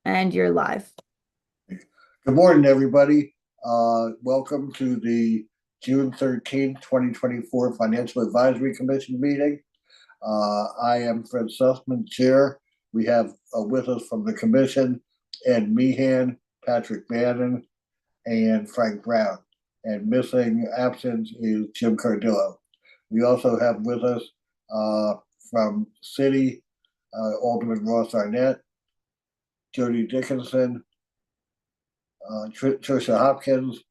And you're live. Good morning, everybody. Welcome to the June 13th, 2024 Financial Advisory Commission meeting. I am Fred Sussman, Chair. We have with us from the Commission Ed Meehan, Patrick Bannon, and Frank Brown. And missing absent is Jim Cardillo. We also have with us from City, Alderman Ross Arnett, Jody Dickinson, Tricia Hopkins,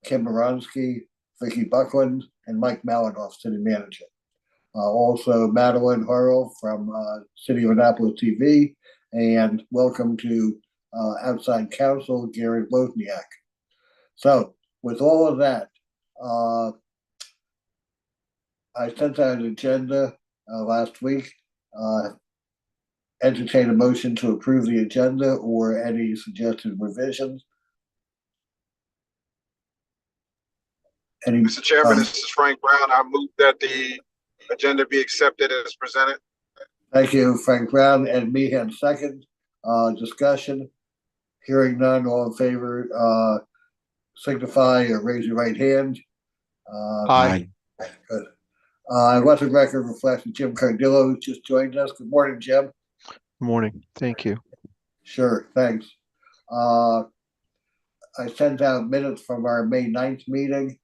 Kim Moronsky, Vicki Buckland, and Mike Malinoff, City Manager. Also, Madeline Harrell from City of Annapolis TV, and welcome to outside counsel, Gary Wozniak. So, with all of that, I sent out an agenda last week. Entertain a motion to approve the agenda or any suggested revisions. Mr. Chairman, this is Frank Brown. I move that the agenda be accepted as presented. Thank you, Frank Brown. And Meehan second. Discussion. Hearing none, all in favor, signify or raise your right hand. Aye. Good. Let the record reflect that Jim Cardillo just joined us. Good morning, Jim. Good morning. Thank you. Sure, thanks. I sent out minutes from our May 9th meeting.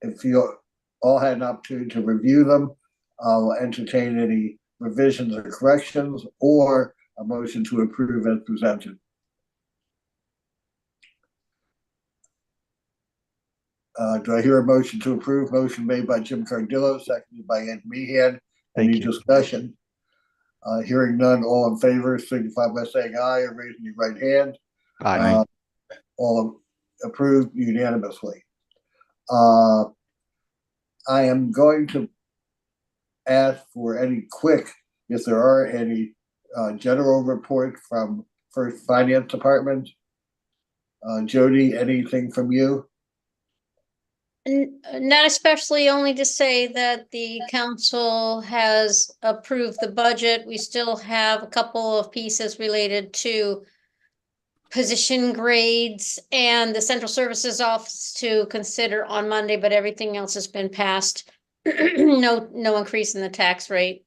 If you all had an opportunity to review them, I'll entertain any revisions or corrections or a motion to approve as presented. Do I hear a motion to approve? Motion made by Jim Cardillo, seconded by Ed Meehan. Any discussion? Hearing none, all in favor, signify by saying aye or raising your right hand. Aye. All approved unanimously. I am going to ask for any quick, if there are any general report from First Finance Department. Jody, anything from you? Not especially, only to say that the council has approved the budget. We still have a couple of pieces related to position grades and the central services office to consider on Monday, but everything else has been passed. No increase in the tax rate.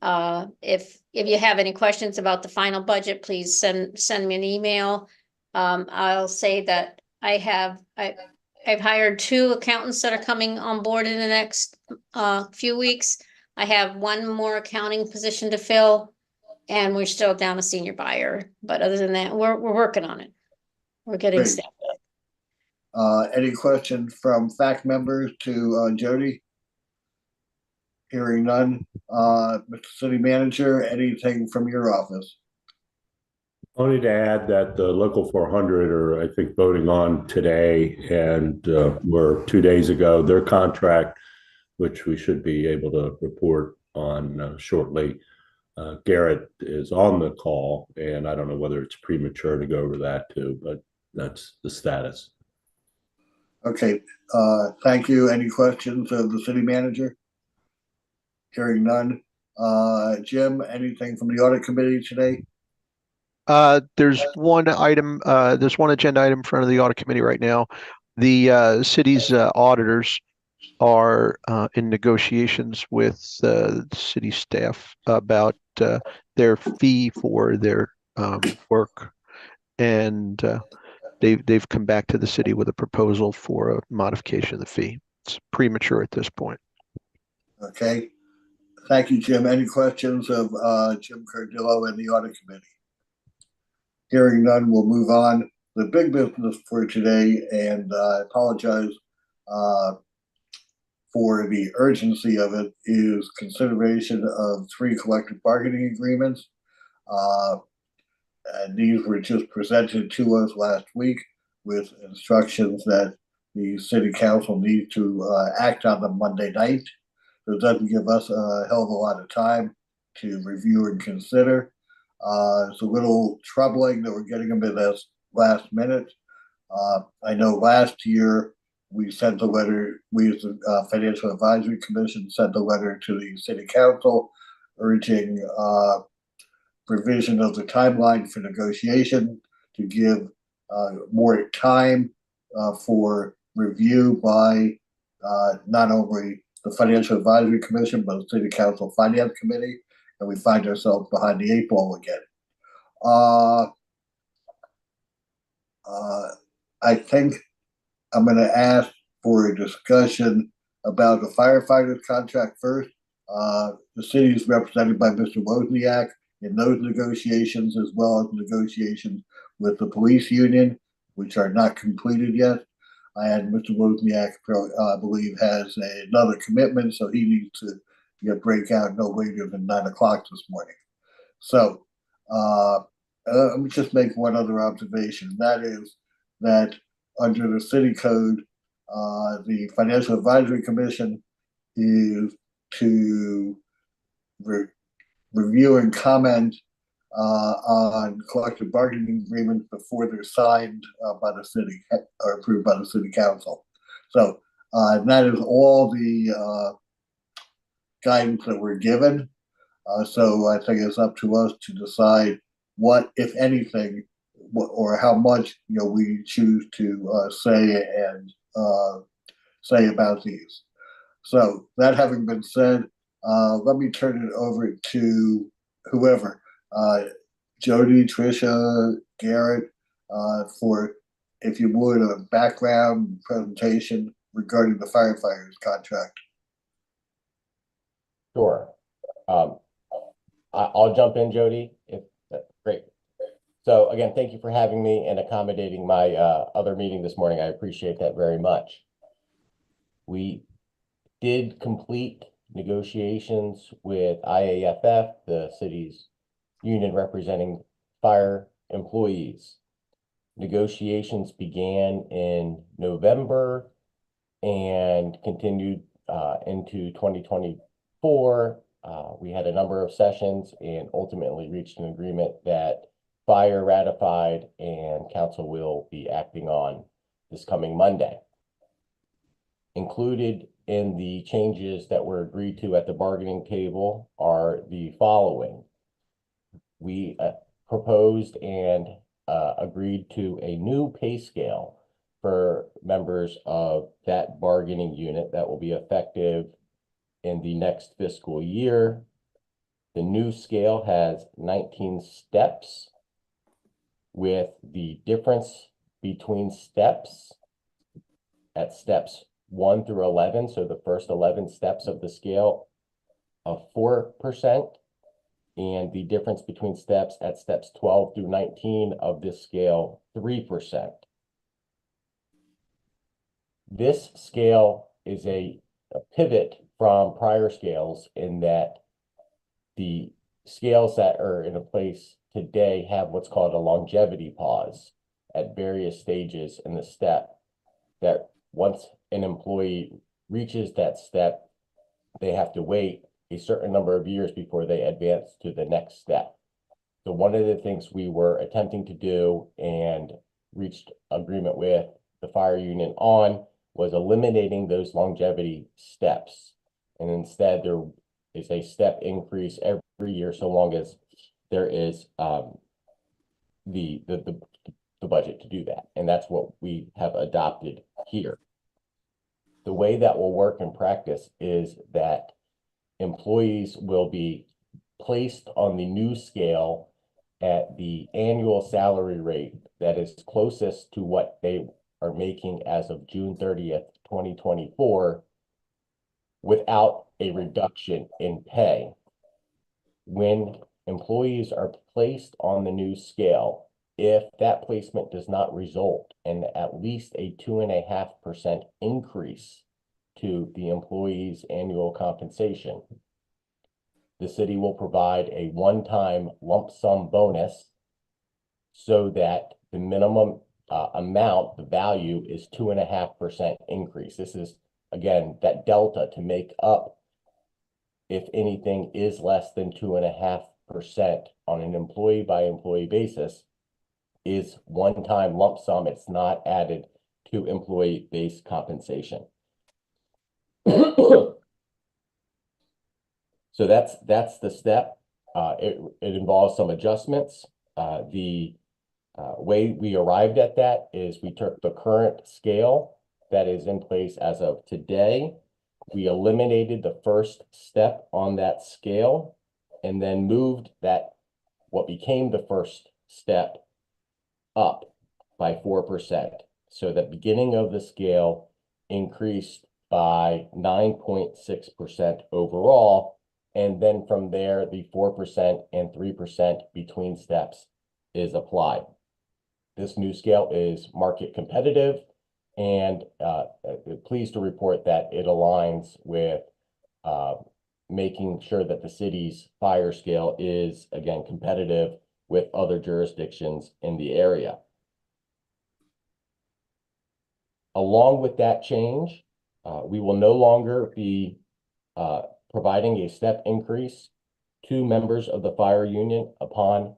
If you have any questions about the final budget, please send me an email. I'll say that I've hired 2 accountants that are coming on board in the next few weeks. I have 1 more accounting position to fill, and we're still down a senior buyer. But other than that, we're working on it. We're getting Great. staffed up. Any questions from FAC members to Jody? Hearing none. Mr. City Manager, anything from your office? Only to add that the Local 400 are, I think, voting on today and were 2 days ago, their contract, which we should be able to report on shortly. Garrett is on the call, and I don't know whether it's premature to go over that too, but that's the status. Okay, thank you. Any questions of the City Manager? Hearing none. Jim, anything from the Audit Committee today? There's one item, there's one agenda item in front of the audit committee right now. The city's auditors are in negotiations with city staff about their fee for their work, and they've come back to the city with a proposal for a modification of the fee. It's premature at this point. Okay, thank you, Jim. Any questions of Jim Cardillo and the Audit Committee? Hearing none, we'll move on. The big business for today, and I apologize for the urgency of it, is consideration of 3 collective bargaining agreements. And these were just presented to us last week with instructions that the City Council needs to act on them Monday night. So it doesn't give us a hell of a lot of time to review and consider. It's a little troubling that we're getting them in this last minute. I know last year we sent a letter, we as the Financial Advisory Commission sent a letter to the City Council urging provision of the timeline for negotiation to give more time for review by not only the Financial Advisory Commission, but the City Council Finance Committee, and we find ourselves behind the 8 ball again. I think I'm going to ask for a discussion about the firefighters contract first. The city is represented by Mr. Wozniak in those negotiations, as well as negotiations with the police union, which are not completed yet. And Mr. Wozniak, I believe, has another commitment, so he needs to break out no later than 9 o'clock this morning. So let me just make one other observation. That is that under the city code, the Financial Advisory Commission is to review and comment on collective bargaining agreements before they're signed by the city or approved by the city council. So that is all the guidance that we're given. So I think it's up to us to decide what, if anything, or how much we choose to say about these. So that having been said, let me turn it over to whoever, Jody, Tricia, Garrett, for, if you would, a background presentation regarding the firefighters contract. Sure. I'll jump in, Jody. Great. So again, thank you for having me and accommodating my other meeting this morning. I appreciate that very much. We did complete negotiations with IAFF, the city's union representing fire employees. Negotiations began in November and continued into 2024. We had a number of sessions and ultimately reached an agreement that fire ratified and council will be acting on this coming Monday. Included in the changes that were agreed to at the bargaining table are the following. We proposed and agreed to a new pay scale for members of that bargaining unit that will be effective in the next fiscal year. The new scale has 19 steps, with the difference between steps at steps 1 through 11, so the first 11 steps of the scale, of 4%, and the difference between steps at steps 12 through 19 of this scale, 3%. This scale is a pivot from prior scales in that the scales that are in a place today have what's called a longevity pause at various stages in the step, that once an employee reaches that step, they have to wait a certain number of years before they advance to the next step. So one of the things we were attempting to do and reached agreement with the fire union on was eliminating those longevity steps. And instead there is a step increase every year, so long as there is the budget to do that. And that's what we have adopted here. The way that will work in practice is that employees will be placed on the new scale at the annual salary rate that is closest to what they are making as of June 30th, 2024, without a reduction in pay. When employees are placed on the new scale, if that placement does not result in at least a 2.5% increase to the employee's annual compensation, the city will provide a one-time lump sum bonus so that the minimum amount, the value, is 2.5% increase. This is, again, that delta to make up if anything is less than 2.5% on an employee by employee basis is one-time lump sum. It's not added to employee-based compensation. So that's the step. It involves some adjustments. The way we arrived at that is we took the current scale that is in place as of today. We eliminated the first step on that scale and then moved that, what became the first step, up by 4%. So the beginning of the scale increased by 9.6% overall. And then from there, the 4% and 3% between steps is applied. This new scale is market competitive, and pleased to report that it aligns with making sure that the city's fire scale is, again, competitive with other jurisdictions in the area. Along with that change, we will no longer be providing a step increase to members of the fire union upon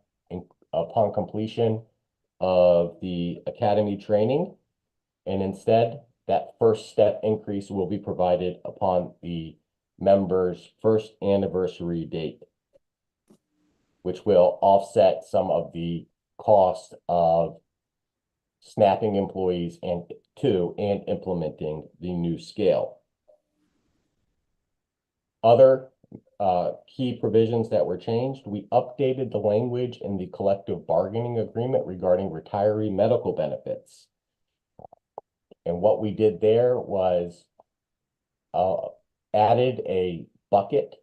completion of the academy training. And instead, that first step increase will be provided upon the member's first anniversary date, which will offset some of the cost of snapping employees and implementing the new scale. Other key provisions that were changed: we updated the language in the collective bargaining agreement regarding retiree medical benefits. And what we did there was added a bucket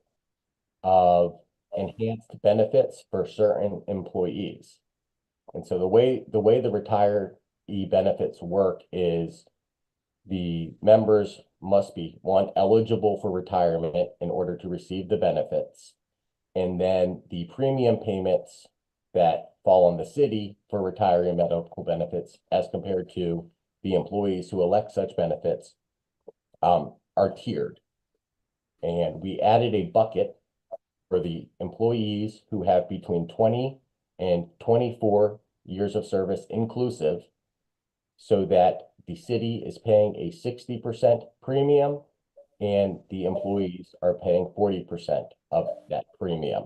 of enhanced benefits for certain employees. And so the way the retiree benefits work is the members must be, one, eligible for retirement in order to receive the benefits. And then the premium payments that fall on the city for retiree medical benefits, as compared to the employees who elect such benefits, are tiered. And we added a bucket for the employees who have between 20 and 24 years of service inclusive, so that the city is paying a 60% premium and the employees are paying 40% of that premium.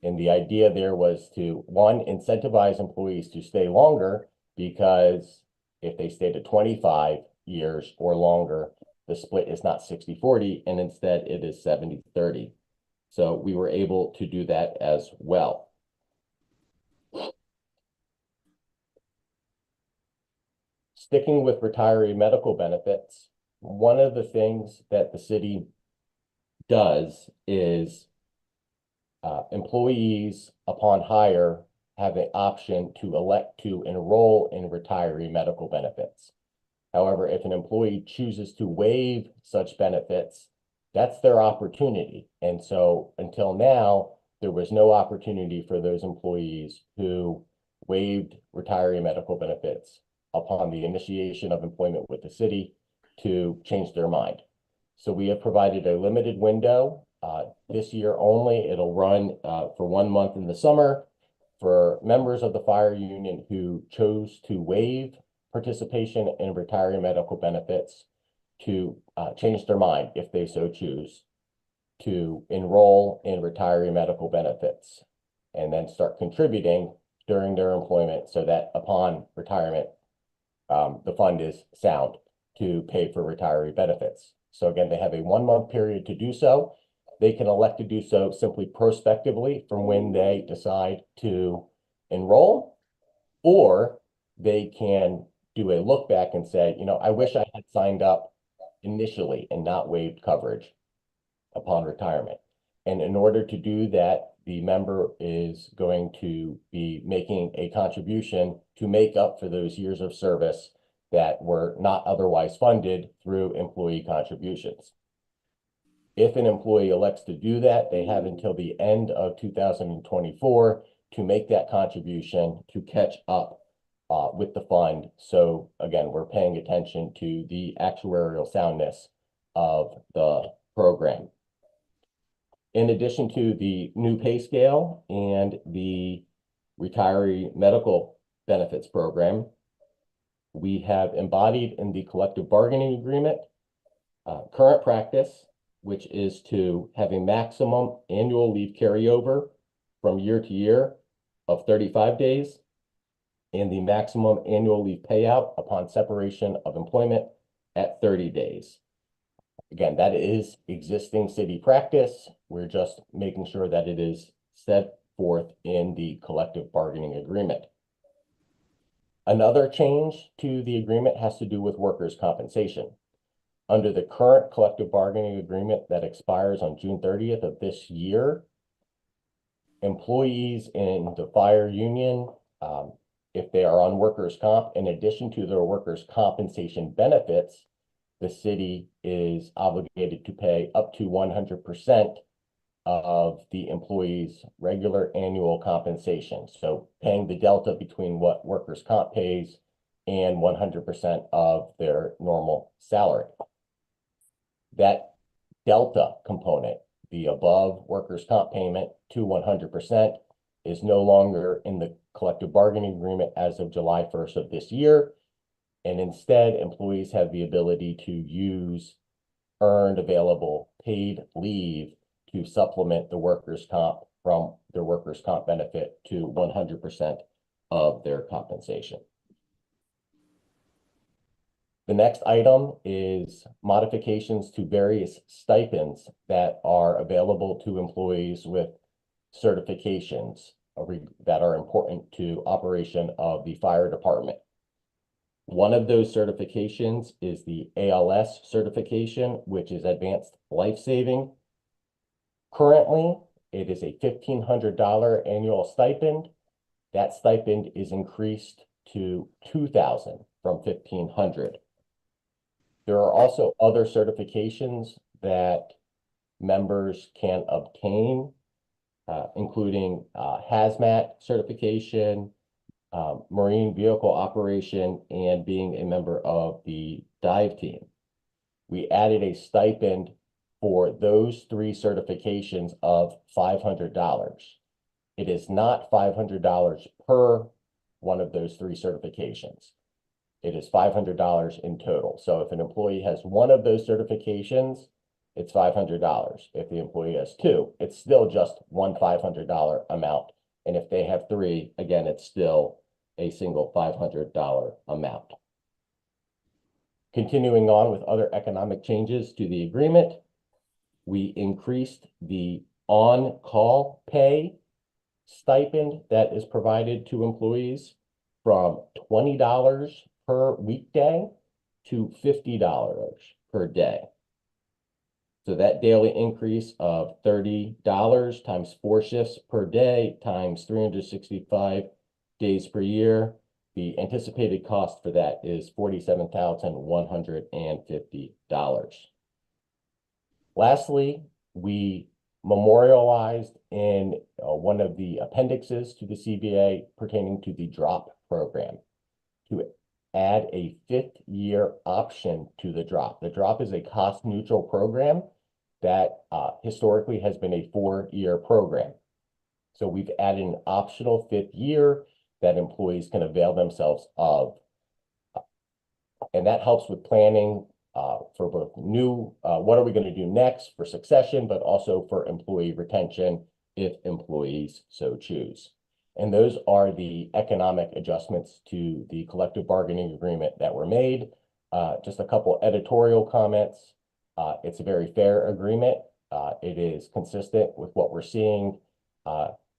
And the idea there was to, one, incentivize employees to stay longer, because if they stayed at 25 years or longer, the split is not 60-40, and instead it is 70-30. So we were able to do that as well. Sticking with retiree medical benefits, one of the things that the city does is employees upon hire have an option to elect to enroll in retiree medical benefits. However, if an employee chooses to waive such benefits, that's their opportunity. And so until now, there was no opportunity for those employees who waived retiree medical benefits upon the initiation of employment with the city to change their mind. So we have provided a limited window this year only. It'll run for 1 month in the summer for members of the fire union who chose to waive participation in retiree medical benefits to change their mind, if they so choose, to enroll in retiree medical benefits and then start contributing during their employment, so that upon retirement, the fund is sound to pay for retiree benefits. So again, they have a 1 month period to do so. They can elect to do so simply prospectively from when they decide to enroll, or they can do a look back and say, you know, I wish I had signed up initially and not waived coverage upon retirement. And in order to do that, the member is going to be making a contribution to make up for those years of service that were not otherwise funded through employee contributions. If an employee elects to do that, they have until the end of 2024 to make that contribution to catch up with the fund. So again, we're paying attention to the actuarial soundness of the program. In addition to the new pay scale and the retiree medical benefits program, we have embodied in the collective bargaining agreement current practice, which is to have a maximum annual leave carryover from year to year of 35 days, and the maximum annual leave payout upon separation of employment at 30 days. Again, that is existing city practice. We're just making sure that it is set forth in the collective bargaining agreement. Another change to the agreement has to do with workers' compensation. Under the current collective bargaining agreement that expires on June 30th of this year, employees in the fire union, if they are on workers' comp, in addition to their workers' compensation benefits, the city is obligated to pay up to 100% of the employee's regular annual compensation. So paying the delta between what workers' comp pays and 100% of their normal salary. That delta component, the above workers' comp payment to 100%, is no longer in the collective bargaining agreement as of July 1st of this year. And instead, employees have the ability to use earned available paid leave to supplement the workers' comp from their workers' comp benefit to 100% of their compensation. The next item is modifications to various stipends that are available to employees with certifications that are important to operation of the fire department. One of those certifications is the ALS certification, which is Advanced Life Saving. Currently, it is a $1,500 annual stipend. That stipend is increased to $2,000 from $1,500. There are also other certifications that members can obtain, including hazmat certification, marine vehicle operation, and being a member of the dive team. We added a stipend for those three certifications of $500. It is not $500 per one of those three certifications. It is $500 in total. So if an employee has one of those certifications, it's $500. If the employee has two, it's still just one $500 amount. And if they have three, again, it's still a single $500 amount. Continuing on with other economic changes to the agreement, we increased the on-call pay stipend that is provided to employees from $20 per weekday to $50 per day. So that daily increase of $30 times 4 shifts per day times 365 days per year, the anticipated cost for that is $47,150. Lastly, we memorialized in one of the appendixes to the CBA pertaining to the DROP program to add a 5th year option to the DROP. The DROP is a cost-neutral program that historically has been a 4-year program. So we've added an optional 5th year that employees can avail themselves of. And that helps with planning for both new, what are we going to do next for succession, but also for employee retention if employees so choose. And those are the economic adjustments to the collective bargaining agreement that were made. Just a couple editorial comments. It's a very fair agreement. It is consistent with what we're seeing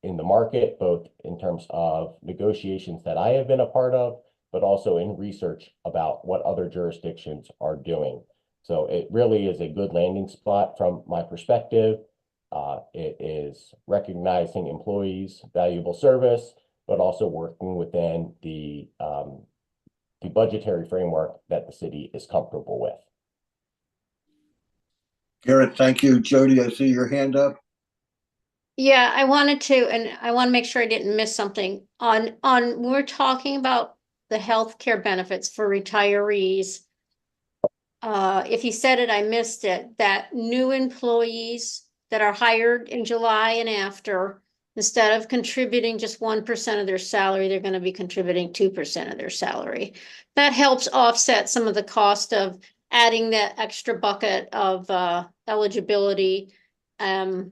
in the market, both in terms of negotiations that I have been a part of, but also in research about what other jurisdictions are doing. So it really is a good landing spot from my perspective. It is recognizing employees' valuable service, but also working within the budgetary framework that the city is comfortable with. Garrett, thank you. Jody, I see your hand up. Yeah, I wanted to, and I want to make sure I didn't miss something. When we're talking about the healthcare benefits for retirees, if you said it, I missed it, that new employees that are hired in July and after, instead of contributing just 1% of their salary, they're going to be contributing 2% of their salary. That helps offset some of the cost of adding that extra bucket of eligibility and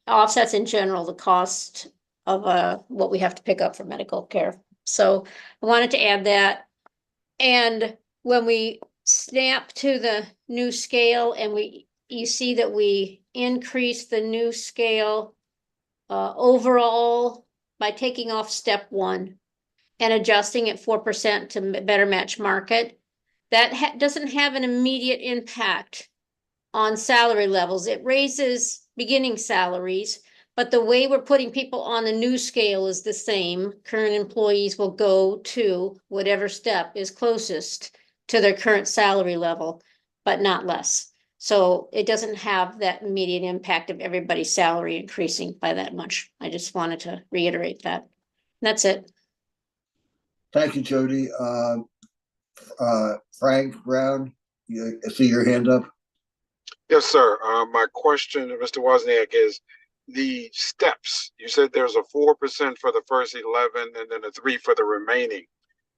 offsets in general the cost of what we have to pick up for medical care. So I wanted to add that. And when we snap to the new scale and you see that we increase the new scale overall by taking off step 1 and adjusting it 4% to better match market, that doesn't have an immediate impact on salary levels. It raises beginning salaries, but the way we're putting people on the new scale is the same. Current employees will go to whatever step is closest to their current salary level, but not less. So it doesn't have that immediate impact of everybody's salary increasing by that much. I just wanted to reiterate that. That's it. Thank you, Jody. Frank Brown, I see your hand up. Yes, sir. My question, Mr. Wozniak, is the steps. You said there's a 4% for the first 11 and then a 3 for the remaining.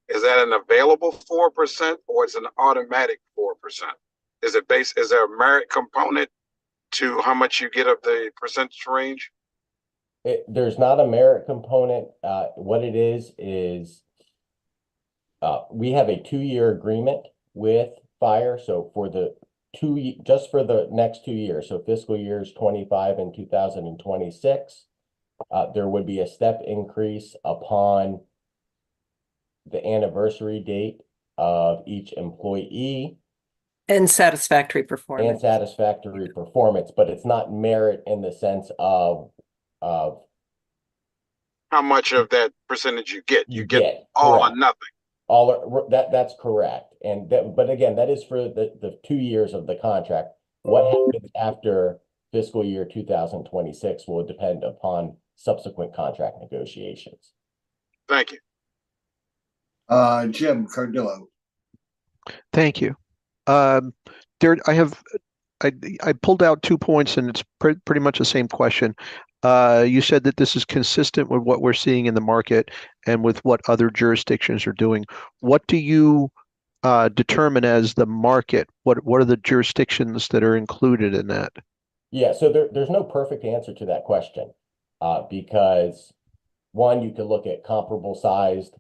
Is that an available 4% or is it an automatic 4%? Is there a merit component to how much you get of the percentage range? There's not a merit component. What it is we have a 2-year agreement with fire. So for the just for the next 2 years, so fiscal years 25 and 2026, there would be a step increase upon the anniversary date of each employee. And satisfactory And performance. satisfactory performance, but it's not merit in the sense of How much of that percentage you get? You get all or correct. nothing. That's correct. And but again, that is for the 2 years of the contract. What happens after fiscal year 2026 will depend upon subsequent contract negotiations. Thank you. Jim Cardillo. Thank you. There, I pulled out 2 points, and it's pretty much the same question. You said that this is consistent with what we're seeing in the market and with what other jurisdictions are doing. What do you determine as the market? What are the jurisdictions that are included in that? Yeah, so there's no perfect answer to that question, because one, you could look at comparable sized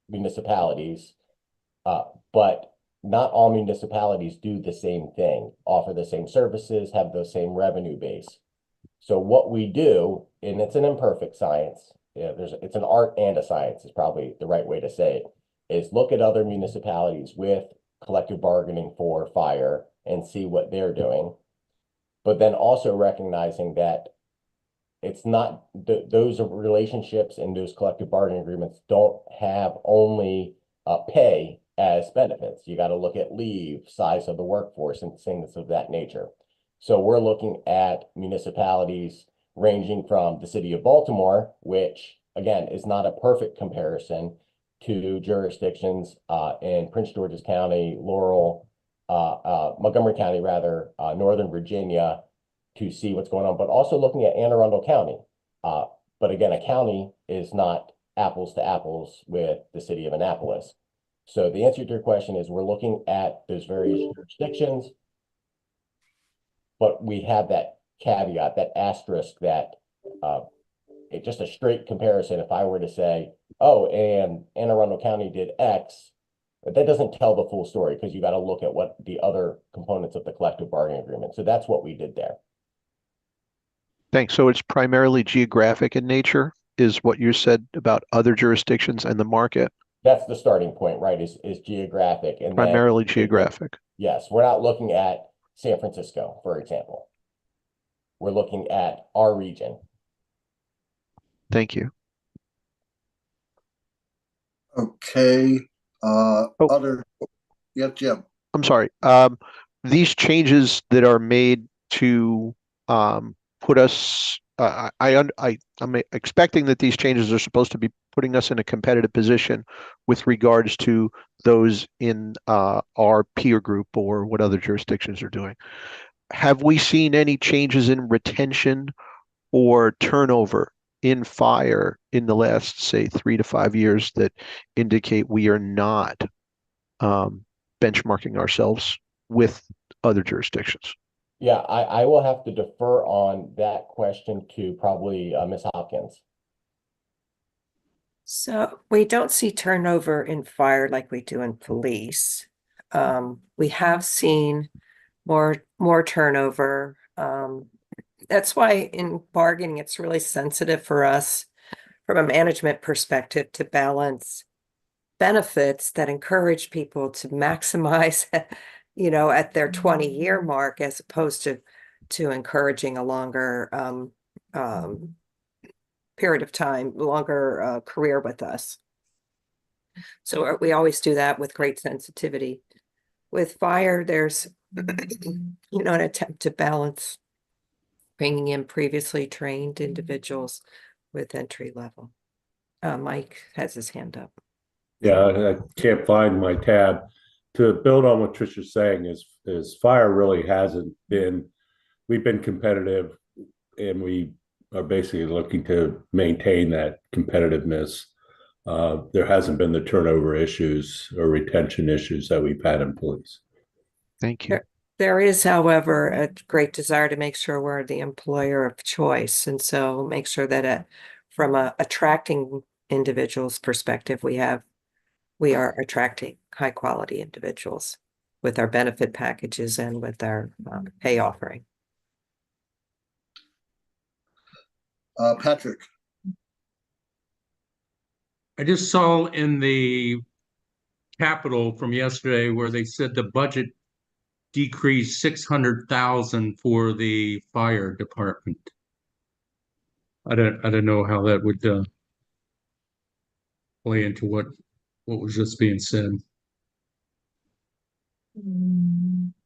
municipalities, but not all municipalities do the same thing, offer the same services, have the same revenue base. So what we do, and it's an imperfect science, it's an art and a science is probably the right way to say it, is look at other municipalities with collective bargaining for fire and see what they're doing. But then also recognizing that it's not those relationships and those collective bargaining agreements don't have only pay as benefits. You got to look at leave, size of the workforce, and things of that nature. So we're looking at municipalities ranging from the city of Baltimore, which again is not a perfect comparison, to jurisdictions in Prince George's County, Laurel, Montgomery County, rather, Northern Virginia, to see what's going on, but also looking at Anne Arundel County. But again, a county is not apples to apples with the city of Annapolis. So the answer to your question is we're looking at those various jurisdictions, but we have that caveat, that asterisk, that it's just a straight comparison. If I were to say, oh, and Anne Arundel County did X, but that doesn't tell the full story, because you got to look at what the other components of the collective bargaining agreement. So that's what we did there. Thanks. So it's primarily geographic in nature, is what you said about other jurisdictions and the market? That's the starting point, right? Is geographic, and primarily then, geographic. Yes, we're not looking at San Francisco, for example. We're looking at our region. Thank you. Okay. Other, yeah, Jim. I'm sorry. These changes that are made to put us, I'm expecting that these changes are supposed to be putting us in a competitive position with regards to those in our peer group or what other jurisdictions are doing. Have we seen any changes in retention or turnover in fire in the last, say, 3 to 5 years that indicate we are not benchmarking ourselves with other jurisdictions? Yeah, I will have to defer on that question to probably Ms. Hopkins. So we don't see turnover in fire like we do in police. We have seen more turnover. That's why in bargaining, it's really sensitive for us from a management perspective to balance benefits that encourage people to maximize, at their 20-year mark, as opposed to encouraging a longer period of time, longer career with us. So we always do that with great sensitivity. With fire, there's an attempt to balance bringing in previously trained individuals with entry level. Mike has his hand up. Yeah, I can't find my tab. To build on what Trisha's saying is fire really hasn't been, we've been competitive and we are basically looking to maintain that competitiveness. There hasn't been the turnover issues or retention issues that we've had in police. Thank you. There is, however, a great desire to make sure we're the employer of choice. And so make sure that from attracting individuals perspective, we are attracting high quality individuals with our benefit packages and with our pay offering. Patrick, I just saw in the Capitol from yesterday where they said the budget decreased 600,000 for the fire department. I don't know how that would play into what was just being said.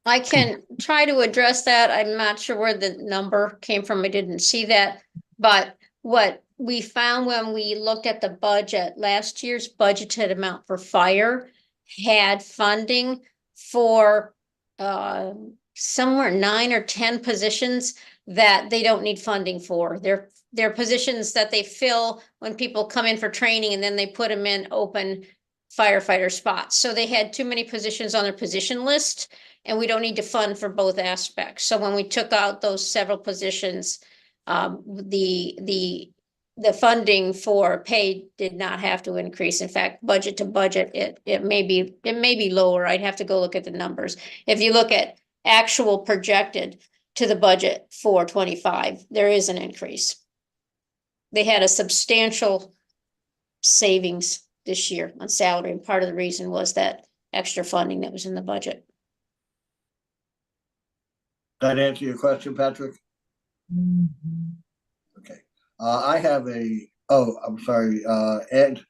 I can try to address that. I'm not sure where the number came from. I didn't see that. But what we found when we looked at the budget, last year's budgeted amount for fire had funding for somewhere 9 or 10 positions that they don't need funding for. They're positions that they fill when people come in for training and then they put them in open firefighter spots. So they had too many positions on their position list and we don't need to fund for both aspects. So when we took out those several positions, the funding for pay did not have to increase. In fact, budget to budget, it may be lower. I'd have to go look at the numbers. If you look at actual projected to the budget for 25, there is an increase. They had a substantial savings this year on salary, and part of the reason was that extra funding that was in the budget. that answer your question, Patrick? Okay. I have I'm sorry, Ed.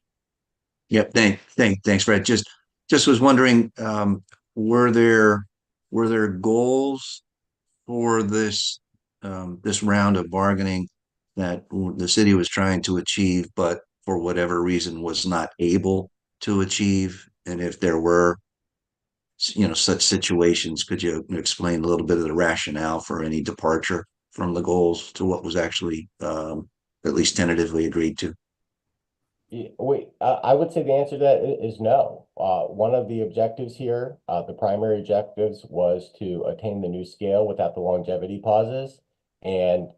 Yep. Thanks, Fred. Just was wondering, were there goals for this round of bargaining that the city was trying to achieve, but for whatever reason was not able to achieve? And if there were, such situations, could you explain a little bit of the rationale for any departure from the goals to what was actually at least tentatively agreed to? I would say the answer to that is no. One of the objectives here, the primary objectives, was to attain the new scale without the longevity pauses. And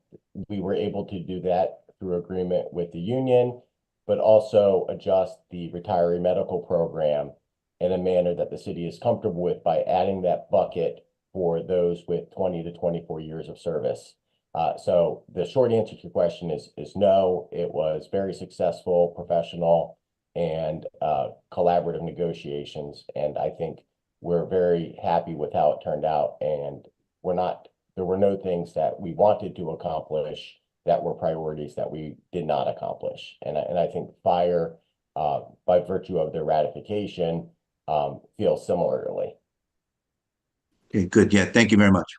we were able to do that through agreement with the union, but also adjust the retiree medical program in a manner that the city is comfortable with by adding that bucket for those with 20 to 24 years of service. So the short answer to your question is no. It was very successful, professional, and collaborative negotiations. And I think we're very happy with how it turned out. And there were no things that we wanted to accomplish that were priorities that we did not accomplish. And I think fire, by virtue of their ratification, feels similarly. Okay, good. Yeah, thank you very much.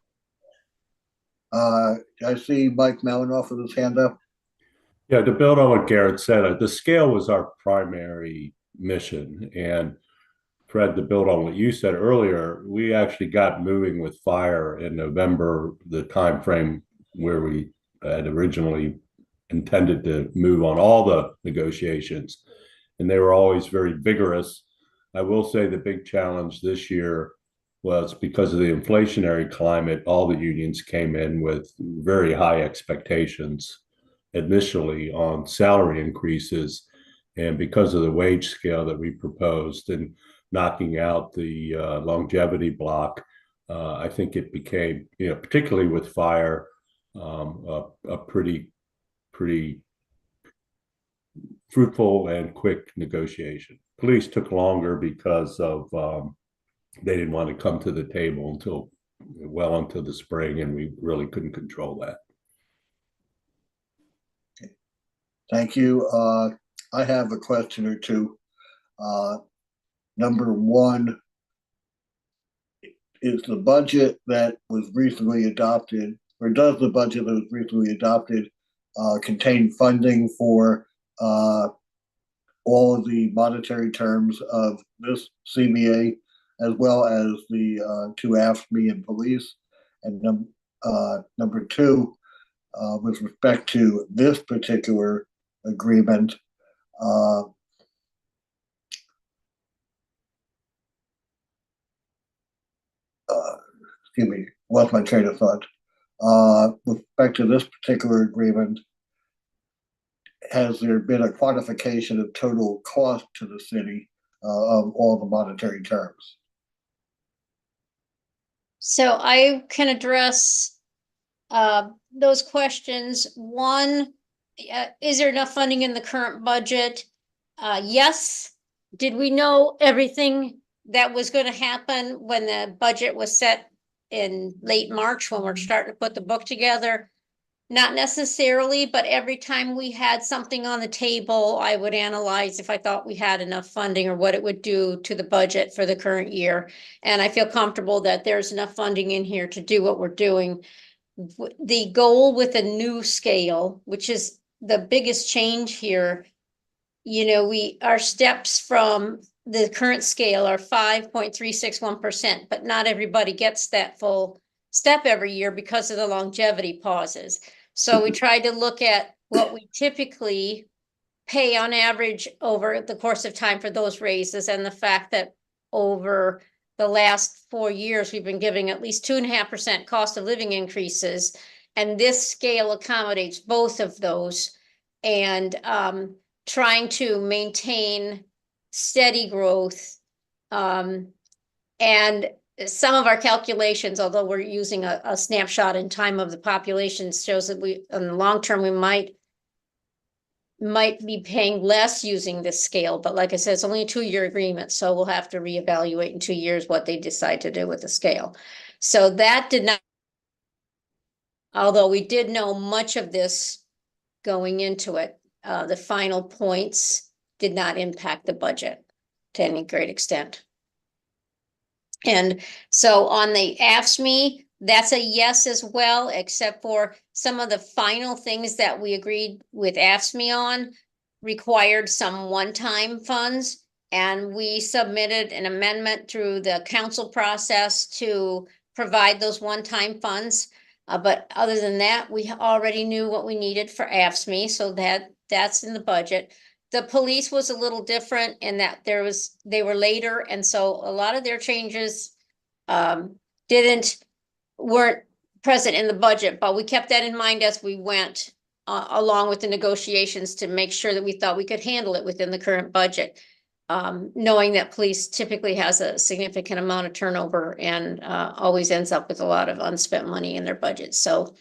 I see Mike Malinoff with his hand up. Yeah, to build on what Garrett said, the scale was our primary mission. And Fred, to build on what you said earlier, we actually got moving with fire in November, the time frame where we had originally intended to move on all the negotiations. And they were always very vigorous. I will say the big challenge this year was because of the inflationary climate, all the unions came in with very high expectations initially on salary increases. And because of the wage scale that we proposed and knocking out the longevity block, I think it became, particularly with fire, a pretty fruitful and quick negotiation. Police took longer because of they didn't want to come to the table until well into the spring, and we really couldn't control that. Thank you. I have a question or two. Number one, is the budget that was recently adopted, or does the budget that was recently adopted contain funding for all of the monetary terms of this CBA, as well as the two AFSCME and police? And number two, with respect to this particular agreement, excuse me, lost my train of thought. With respect to this particular agreement, has there been a quantification of total cost to the city of all the monetary terms? So I can address those questions. One, is there enough funding in the current budget? Yes. Did we know everything that was going to happen when the budget was set in late March, when we're starting to put the book together? Not necessarily, but every time we had something on the table, I would analyze if I thought we had enough funding or what it would do to the budget for the current year. And I feel comfortable that there's enough funding in here to do what we're doing. The goal with a new scale, which is the biggest change here, our steps from the current scale are 5.361%, but not everybody gets that full step every year because of the longevity pauses. So we tried to look at what we typically pay on average over the course of time for those raises, and the fact that over the last 4 years, we've been giving at least 2.5% cost of living increases. And this scale accommodates both of those, and trying to maintain steady growth. And some of our calculations, although we're using a snapshot in time of the population, shows that we, in the long term, we might be paying less using this scale. But like I said, it's only a 2-year agreement, so we'll have to reevaluate in 2 years what they decide to do with the scale. So that did not, although we did know much of this going into it, the final points did not impact the budget to any great extent. And so on the AFSCME, that's a yes as well, except for some of the final things that we agreed with AFSCME on required some one-time funds. And we submitted an amendment through the council process to provide those one-time funds. But other than that, we already knew what we needed for AFSCME, so that's in the budget. The police was a little different in that they were later, and so a lot of their changes weren't present in the budget, but we kept that in mind as we went along with the negotiations to make sure that we thought we could handle it within the current budget, knowing that police typically has a significant amount of turnover and always ends up with a lot of unspent money in their budget. So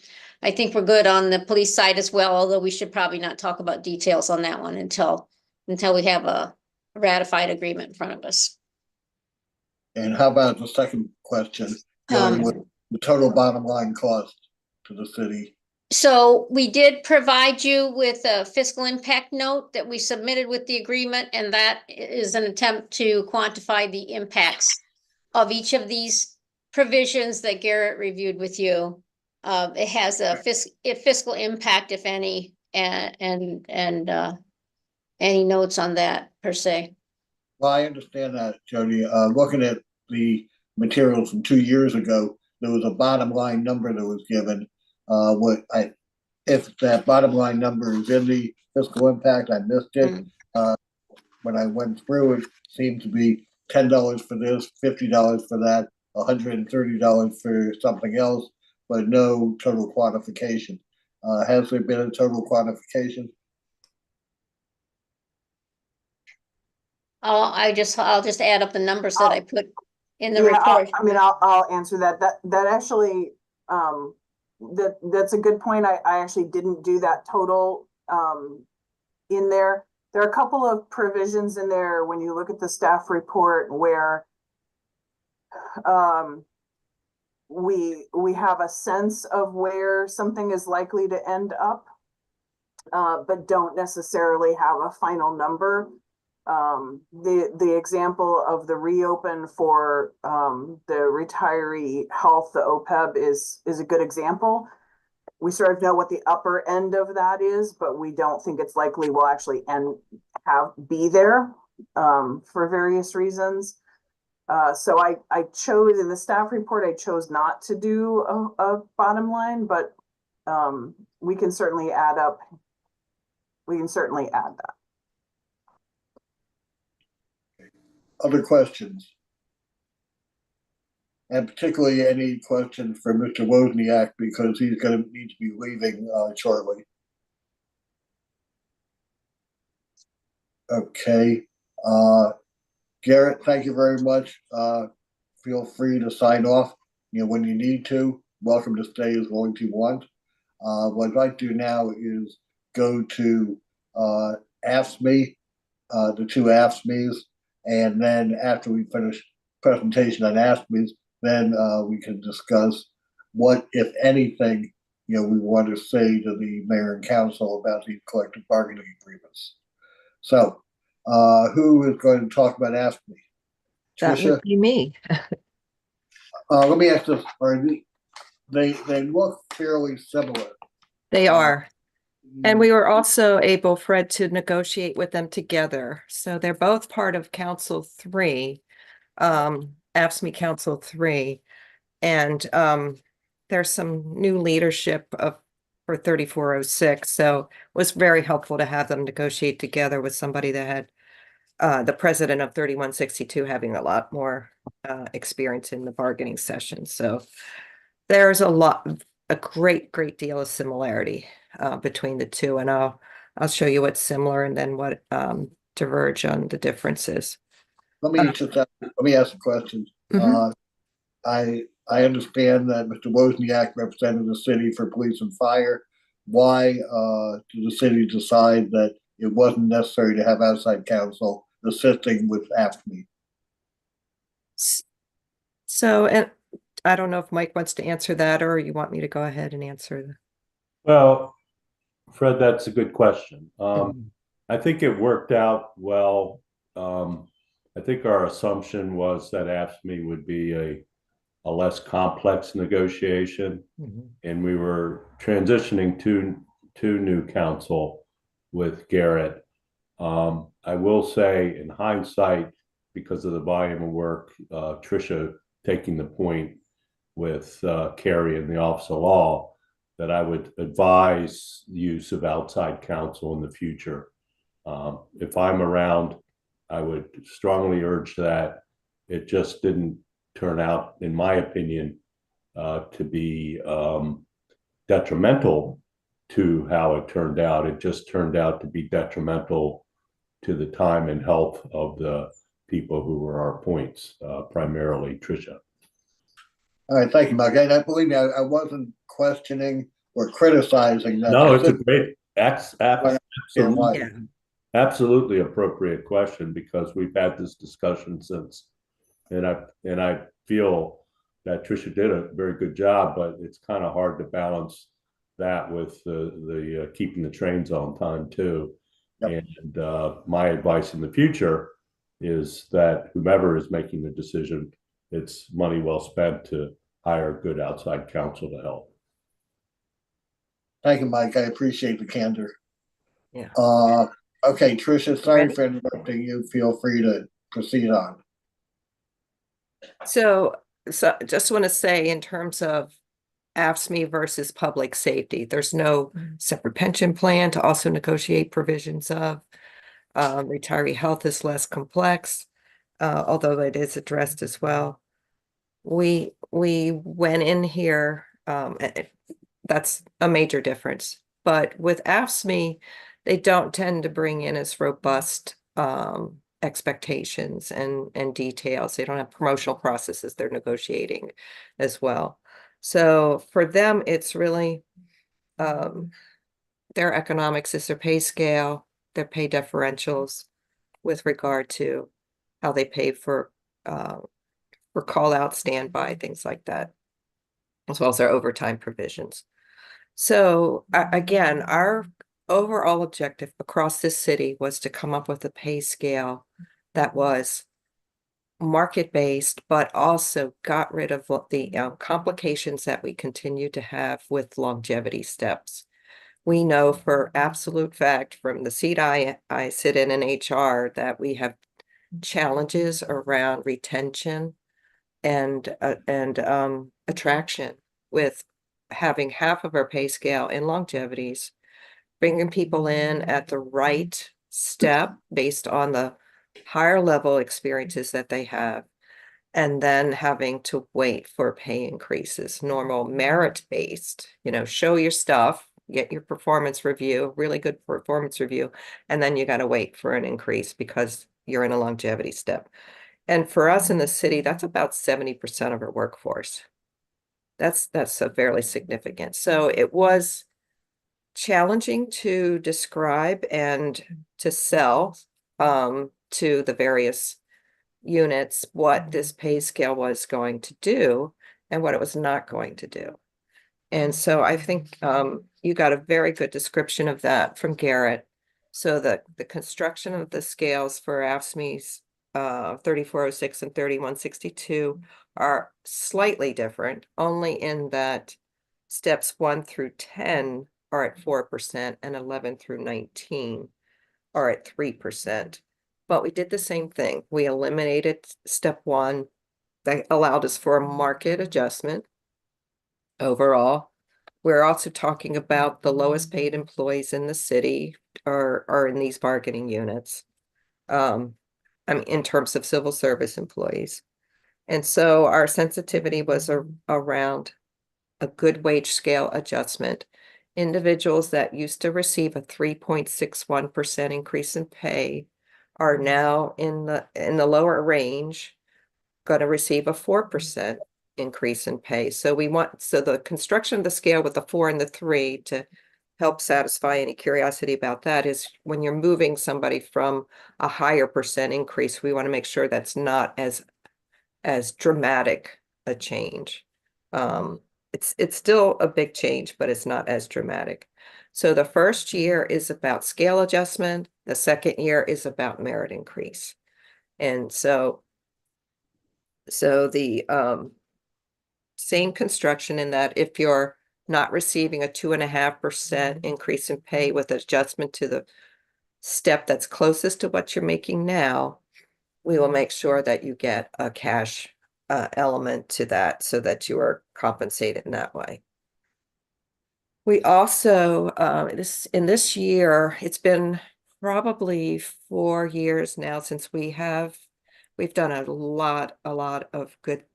I think we're good on the police side as well, although we should probably not talk about details on that one until we have a ratified agreement in front of us. And how about the second question, dealing with the total bottom line cost to the city? So we did provide you with a fiscal impact note that we submitted with the agreement, and that is an attempt to quantify the impacts of each of these provisions that Garrett reviewed with you. It has a fiscal impact, if any, and any notes on that per se. Well, I understand that, Jody. Looking at the materials from 2 years ago, there was a bottom line number that was given. If that bottom line number is in the fiscal impact, I missed it. When I went through, it seemed to be $10 for this, $50 for that. $130 for something else, but no total quantification. Has there been a total quantification? I'll just add up the numbers that I put in the Yeah, report. I mean, I'll answer that. That actually, that's a good point. I actually didn't do that total, in there. There are a couple of provisions in there when you look at the staff report where, we have a sense of where something is likely to end up, but don't necessarily have a final number. The example of the reopen for the retiree health, the OPEB is a good example. We sort of know what the upper end of that is, but we don't think it's likely we'll actually be there for various reasons. So I chose in the staff report, I chose not to do a bottom line, but we can certainly add that. Other questions? And particularly any questions for Mr. Wozniak, because he's going to need to be leaving shortly. Okay. Garrett, thank you very much. Feel free to sign off, when you need to. Welcome to stay as long as you want. What I'd like to do now is go to AFSCME, the two AFSCMEs, and then after we finish presentation on AFSCMEs, then we can discuss what, if anything, we want to say to the mayor and council about these collective bargaining agreements. So, who is going to talk about AFSCME? That Tricia? would be me. Let me ask this: they look fairly similar? They are. And we were also able, Fred, to negotiate with them together. So they're both part of Council 3, AFSCME Council 3. And there's some new leadership for 3406. So it was very helpful to have them negotiate together with somebody that had the president of 3162 having a lot more experience in the bargaining session. So there's a great deal of similarity between the two, and I'll show you what's similar and then what diverge on the differences. Let me ask a question. Mhm. I understand that Mr. Wozniak represented the city for police and fire. Why did the city decide that it wasn't necessary to have outside counsel assisting with AFSCME? So, and I don't know if Mike wants to answer that, or you want me to go ahead and answer. Well, Fred, that's a good question. I think it worked out well. I think our assumption was that AFSCME would be a less complex negotiation, and we were transitioning to new counsel with Garrett. I will say, in hindsight, because of the volume of work, Tricia taking the point with Carrie and the Office of Law, that I would advise the use of outside counsel in the future. If I'm around, I would strongly urge that. It just didn't turn out, in my opinion, to be detrimental to how it turned out. It just turned out to be detrimental to the time and health of the people who were our points, primarily Tricia. All right, thank you, Mike. And believe me, I wasn't questioning or criticizing that. No, it's a great, Yeah. absolutely appropriate question, because we've had this discussion since, and I feel that Tricia did a very good job, but it's kind of hard to balance that with the keeping the trains on time too. Yep. And my advice in the future is that whomever is making the decision, it's money well spent to hire good outside counsel to help. Thank you, Mike. I appreciate the candor. Yeah. Okay, Tricia, sorry for interrupting you. Feel free to proceed on. So just want to say, in terms of AFSCME versus public safety, there's no separate pension plan to also negotiate provisions of. Retiree health is less complex, although it is addressed as well. we went in here, that's a major difference. But with AFSMI, they don't tend to bring in as robust expectations and details. They don't have promotional processes they're negotiating as well. So for them, it's really their economics is their pay scale, their pay differentials with regard to how they pay for call out, standby, things like that, as well as their overtime provisions. So again, our overall objective across this city was to come up with a pay scale that was market-based, but also got rid of the complications that we continue to have with longevity steps. We know for absolute fact from the seat I sit in HR that we have challenges around retention and attraction with having half of our pay scale in longevities, bringing people in at the right step based on the higher level experiences that they have, and then having to wait for pay increases, normal merit-based, show your stuff, get your performance review, really good performance review, and then you got to wait for an increase because you're in a longevity step. And for us in the city, that's about 70% of our workforce. That's a fairly significant. So it was challenging to describe and to sell to the various units what this pay scale was going to do and what it was not going to do. And so I think you got a very good description of that from Garrett. So the construction of the scales for AFSCME's 3406 and 3162 are slightly different, only in that steps 1 through 10 are at 4% and 11 through 19 are at 3%. But we did the same thing. We eliminated step 1. That allowed us for a market adjustment overall. We're also talking about the lowest paid employees in the city are in these bargaining units. I mean, in terms of civil service employees. And so our sensitivity was around a good wage scale adjustment. Individuals that used to receive a 3.61% increase in pay are now in the lower range going to receive a 4% increase in pay. So the construction of the scale with the 4 and the 3 to help satisfy any curiosity about that is when you're moving somebody from a higher percent increase, we want to make sure that's not as dramatic a change. It's still a big change, but it's not as dramatic. So the first year is about scale adjustment. The second year is about merit increase. And so the same construction in that if you're not receiving a 2.5% increase in pay with adjustment to the step that's closest to what you're making now, we will make sure that you get a cash element to that so that you are compensated in that way. We also, in this year, it's been probably 4 years now since we've done a lot of good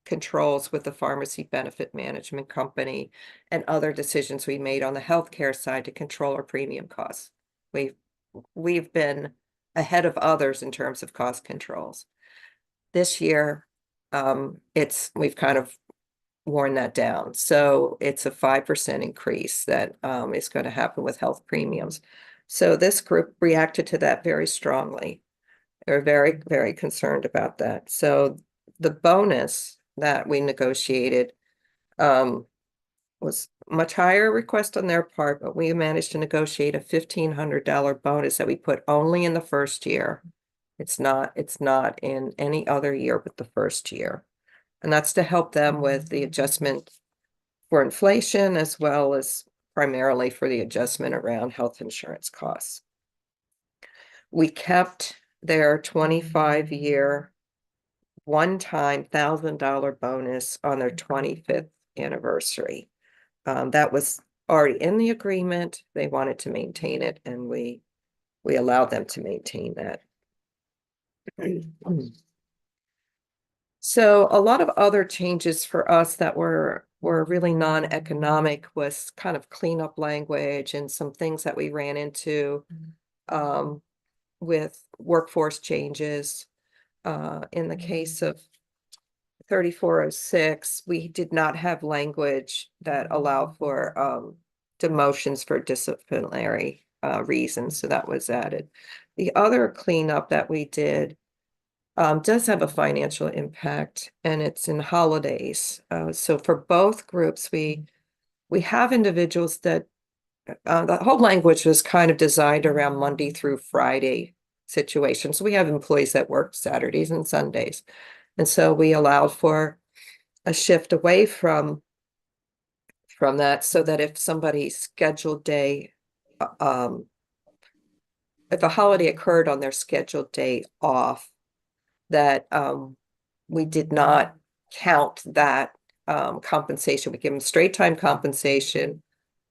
controls with the pharmacy benefit management company and other decisions we made on the healthcare side to control our premium costs. We've been ahead of others in terms of cost controls. This year, we've kind of worn that down. So it's a 5% increase that is going to happen with health premiums. So this group reacted to that very strongly. They're very, very concerned about that. So the bonus that we negotiated was much higher request on their part, but we managed to negotiate a $1,500 bonus that we put only in the first year. It's not in any other year but the first year. And that's to help them with the adjustment for inflation as well as primarily for the adjustment around health insurance costs. We kept their 25-year one-time $1,000 bonus on their 25th anniversary. That was already in the agreement. They wanted to maintain it, and we allowed them to maintain that. So a lot of other changes for us that were really non-economic was kind of cleanup language and some things that we ran into with workforce changes. In the case of 3406, we did not have language that allowed for demotions for disciplinary reasons, so that was added. The other cleanup that we did does have a financial impact, and it's in holidays. So for both groups, we have individuals that the whole language was kind of designed around Monday through Friday situations. We have employees that work Saturdays and Sundays. And so we allowed for a shift away from that, so that if somebody's scheduled day, if a holiday occurred on their scheduled day off, that we did not count that compensation. We give them straight time compensation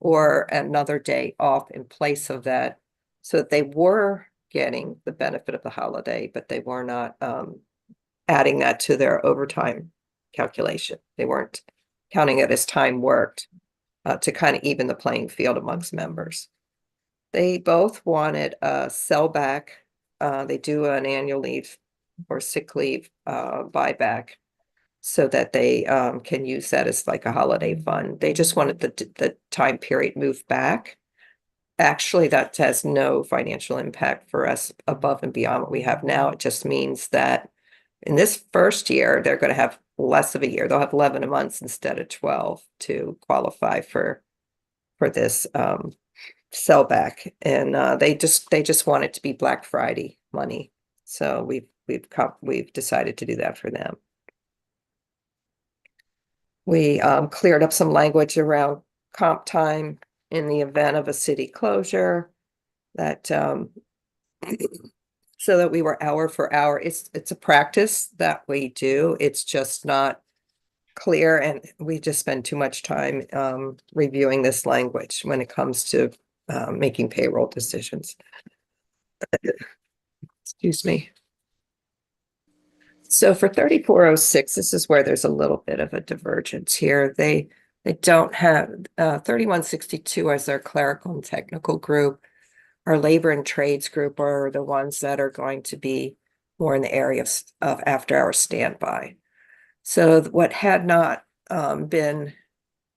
or another day off in place of that, so that they were getting the benefit of the holiday, but they were not adding that to their overtime calculation. They weren't counting it as time worked to kind of even the playing field amongst members. They both wanted a sellback. They do an annual leave or sick leave buyback, so that they can use that as like a holiday fund. They just wanted the time period moved back. Actually, that has no financial impact for us above and beyond what we have now. It just means that in this first year, they're going to have less of a year. They'll have 11 months instead of 12 to qualify for this sellback. And they just want it to be Black Friday money. So we've decided to do that for them. We cleared up some language around comp time in the event of a city closure, that so that we were hour for hour. It's a practice that we do. It's just not clear, and we just spend too much time reviewing this language when it comes to making payroll decisions. Excuse me. So for 3406, this is where there's a little bit of a divergence here. They don't have 3162 as their clerical and technical group. Our labor and trades group are the ones that are going to be more in the area of after-hour standby. So what had not been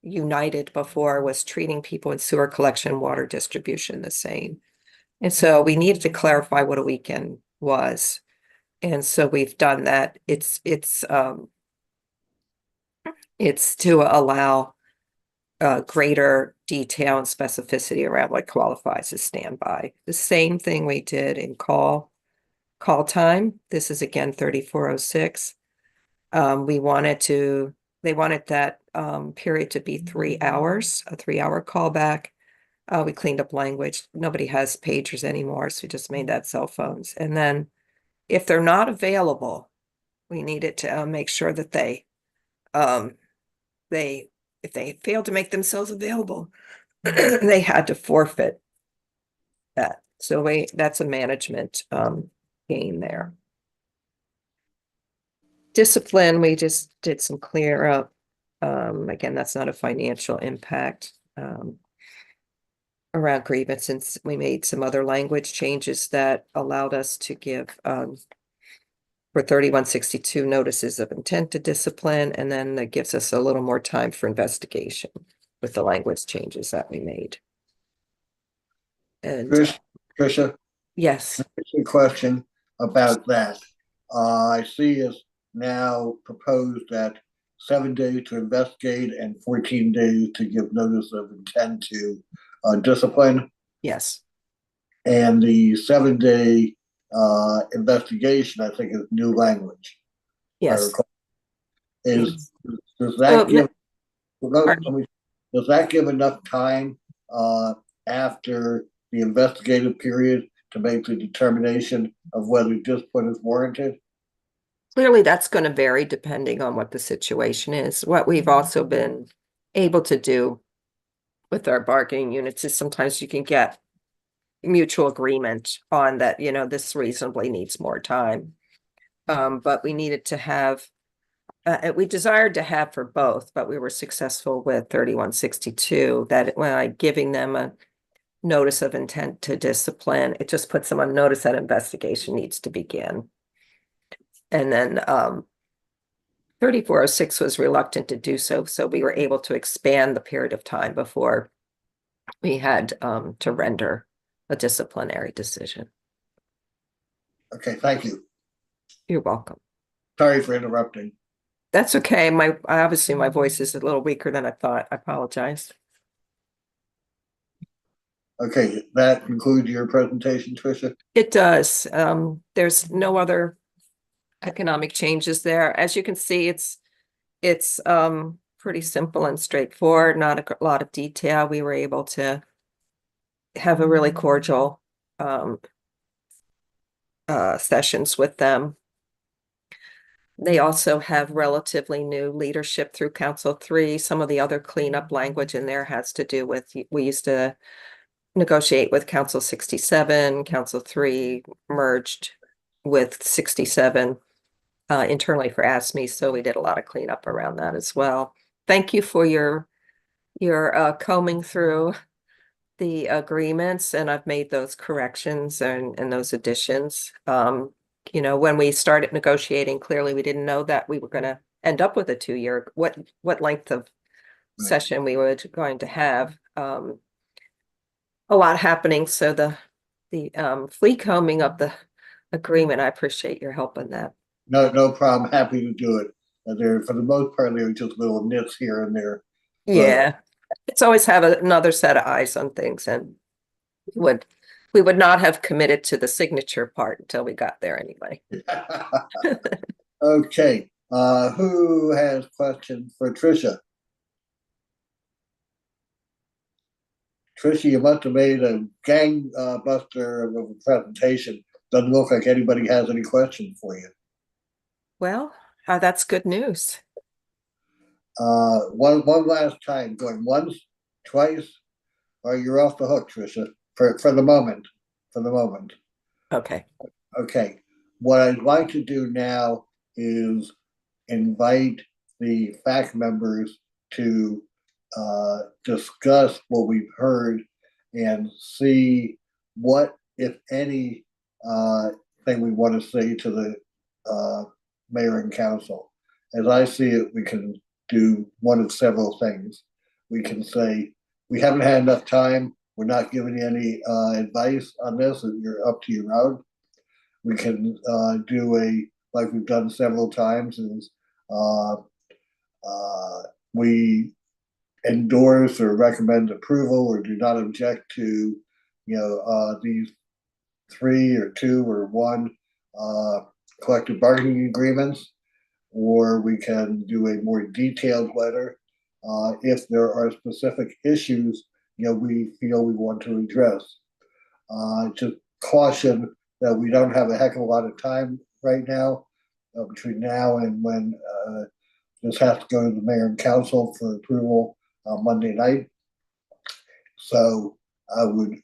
united before was treating people in sewer collection and water distribution the same. And so we needed to clarify what a weekend was. And so we've done that. It's to allow greater detail and specificity around what qualifies as standby. The same thing we did in call time. This is again 3406. They wanted that period to be 3 hours, a 3-hour callback. We cleaned up language. Nobody has pagers anymore, so we just made that cell phones. And then if they're not available, we needed to make sure that if they failed to make themselves available, they had to forfeit that. So that's a management gain there. Discipline, we just did some clear up. Again, that's not a financial impact around grievance, since we made some other language changes that allowed us to give for 3162 notices of intent to discipline, and then that gives us a little more time for investigation with the language changes that we made. And Tricia, yes, a question about that. I see it's now proposed that 7 days to investigate and 14 days to give notice of intent to discipline. yes, And the 7-day investigation, I think, is new language. yes. Does that Pardon? does that give enough time after the investigative period to make the determination of whether discipline is warranted? Clearly, that's going to vary depending on what the situation is. What we've also been able to do with our bargaining units is sometimes you can get mutual agreement on that, this reasonably needs more time. But we needed to have we desired to have for both, but we were successful with 3162, that when giving them a notice of intent to discipline, it just puts them on notice that investigation needs to begin. And then 3406 was reluctant to do so, so we were able to expand the period of time before we had to render a disciplinary decision. Okay, thank you. You're welcome. Sorry for interrupting. That's okay. Obviously my voice is a little weaker than I thought. I apologize. Okay, that concludes your presentation, Tricia? It does. There's no other economic changes there. As you can see, it's pretty simple and straightforward, not a lot of detail. We were able to have a really cordial sessions with them. They also have relatively new leadership through Council 3. Some of the other cleanup language in there has to do with, we used to negotiate with Council 67, Council 3 merged with 67 internally for ASME, so we did a lot of cleanup around that as well. Thank you for your combing through the agreements, and I've made those corrections and those additions. You know, when we started negotiating, clearly we didn't know that we were going to end up with a 2-year, what length of session we were going to have. A lot happening, so the flea combing of the agreement, I appreciate your help on that. No problem. Happy to do it. There, for the most part, there are just little nits here and there. Yeah, it's always have another set of eyes on things, and we would not have committed to the signature part until we got there anyway. Okay, who has questions for Tricia? Tricia, you must have made a gangbuster of a presentation. Doesn't look like anybody has any questions for you. Well, that's good news. One last time, going once, twice, or you're off the hook, Tricia, for the moment. For the moment. Okay. Okay. What I'd like to do now is invite the FAC members to discuss what we've heard and see what, if any, thing we want to say to the mayor and council. As I see it, we can do one of several things. We can say, we haven't had enough time. We're not giving you any advice on this. You're up to your own. We can do like we've done several times, is we endorse or recommend approval or do not object to, these 3 or 2 or 1 collective bargaining agreements, or we can do a more detailed letter if there are specific issues we feel we want to address. Just caution that we don't have a heck of a lot of time right now between now and when this has to go to the mayor and council for approval on Monday night. So I would,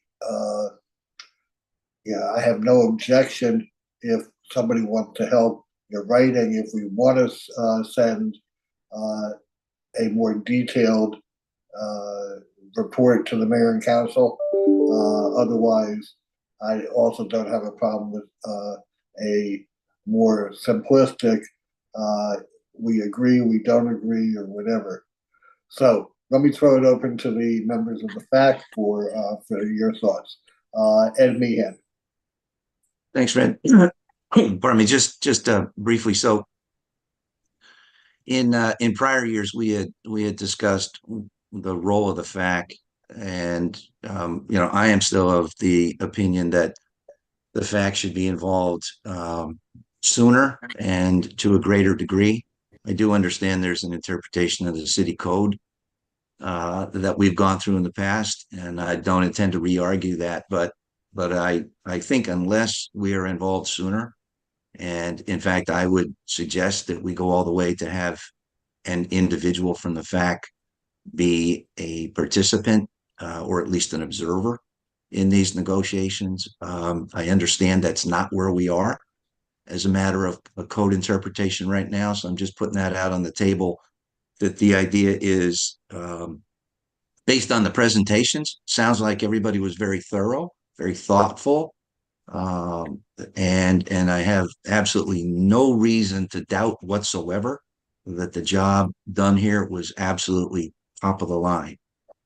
I have no objection if somebody wants to help writing, if we want to send a more detailed report to the mayor and council. Otherwise, I also don't have a problem with a more simplistic, we agree, we don't agree, or whatever. So let me throw it open to the members of the FAC for your thoughts. Ed Meehan. Thanks, Fred. Pardon me, just briefly. So in prior years, we had discussed the role of the FAC, and I am still of the opinion that the FAC should be involved sooner and to a greater degree. I do understand there's an interpretation of the city code that we've gone through in the past, and I don't intend to re-argue that, but I think unless we are involved sooner, and in fact, I would suggest that we go all the way to have an individual from the FAC be a participant or at least an observer in these negotiations. I understand that's not where we are, as a matter of a code interpretation right now. So I'm just putting that out on the table, that the idea is, based on the presentations, sounds like everybody was very thorough, very thoughtful. And I have absolutely no reason to doubt whatsoever that the job done here was absolutely top of the line.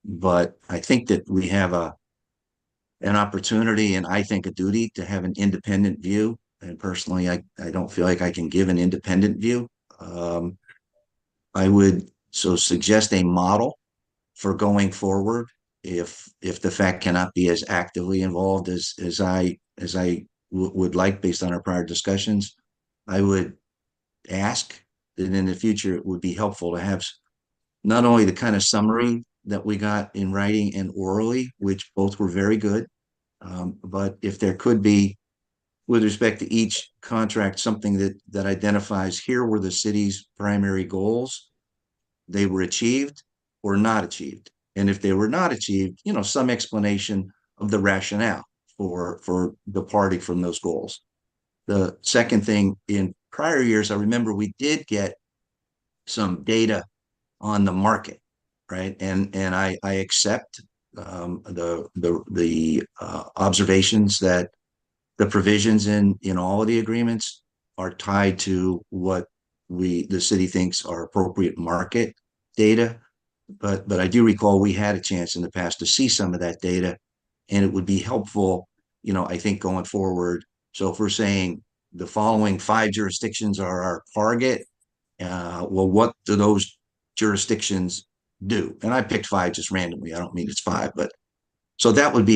But I think that we have an opportunity, and I think a duty, to have an independent view. And personally, I don't feel like I can give an independent view. I would suggest a model for going forward, if the fact cannot be as actively involved as I would like based on our prior discussions. I would ask that in the future it would be helpful to have not only the kind of summary that we got in writing and orally, which both were very good, but if there could be, with respect to each contract, something that identifies, here were the city's primary goals, they were achieved or not achieved. And if they were not achieved, some explanation of the rationale for departing from those goals. The second thing, in prior years, I remember we did get some data on the market, right? And I accept the observations that the provisions in all of the agreements are tied to what the city thinks are appropriate market data. But I do recall we had a chance in the past to see some of that data, and it would be helpful, I think, going forward. So if we're saying the following 5 jurisdictions are our target, well, what do those jurisdictions do? And I picked 5 just randomly. I don't mean it's 5, but so that would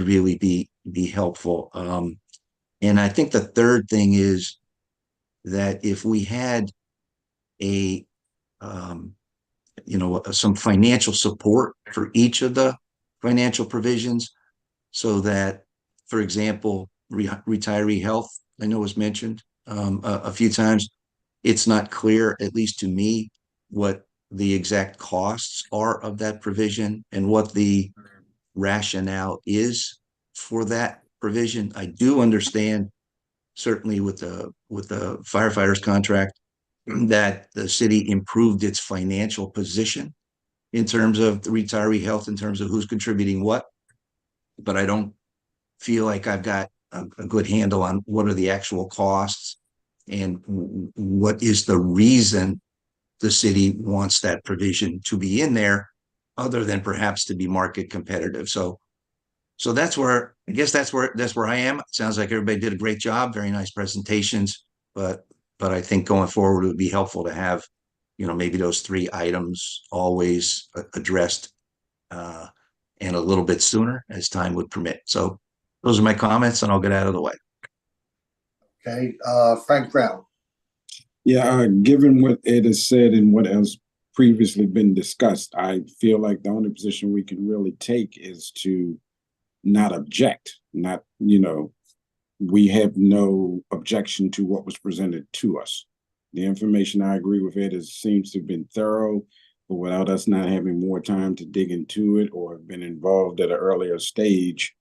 really be helpful. And I think the third thing is that if we had some financial support for each of the financial provisions, so that, for example, retiree health, I know was mentioned a few times. It's not clear, at least to me, what the exact costs are of that provision and what the rationale is for that provision. I do understand, certainly with the firefighters contract, that the city improved its financial position in terms of the retiree health, in terms of who's contributing what. But I don't feel like I've got a good handle on what are the actual costs and what is the reason the city wants that provision to be in there, other than perhaps to be market competitive. So that's where I am. It sounds like everybody did a great job, very nice presentations, but I think going forward, it would be helpful to have, maybe those 3 items always addressed, and a little bit sooner as time would permit. So those are my comments, and I'll get out of the way. Okay, Frank Brown. Yeah, given what Ed has said and what has previously been discussed, I feel like the only position we can really take is to not object, we have no objection to what was presented to us. The information, I agree with Ed, seems to have been thorough, but without us not having more time to dig into it or have been involved at an earlier stage,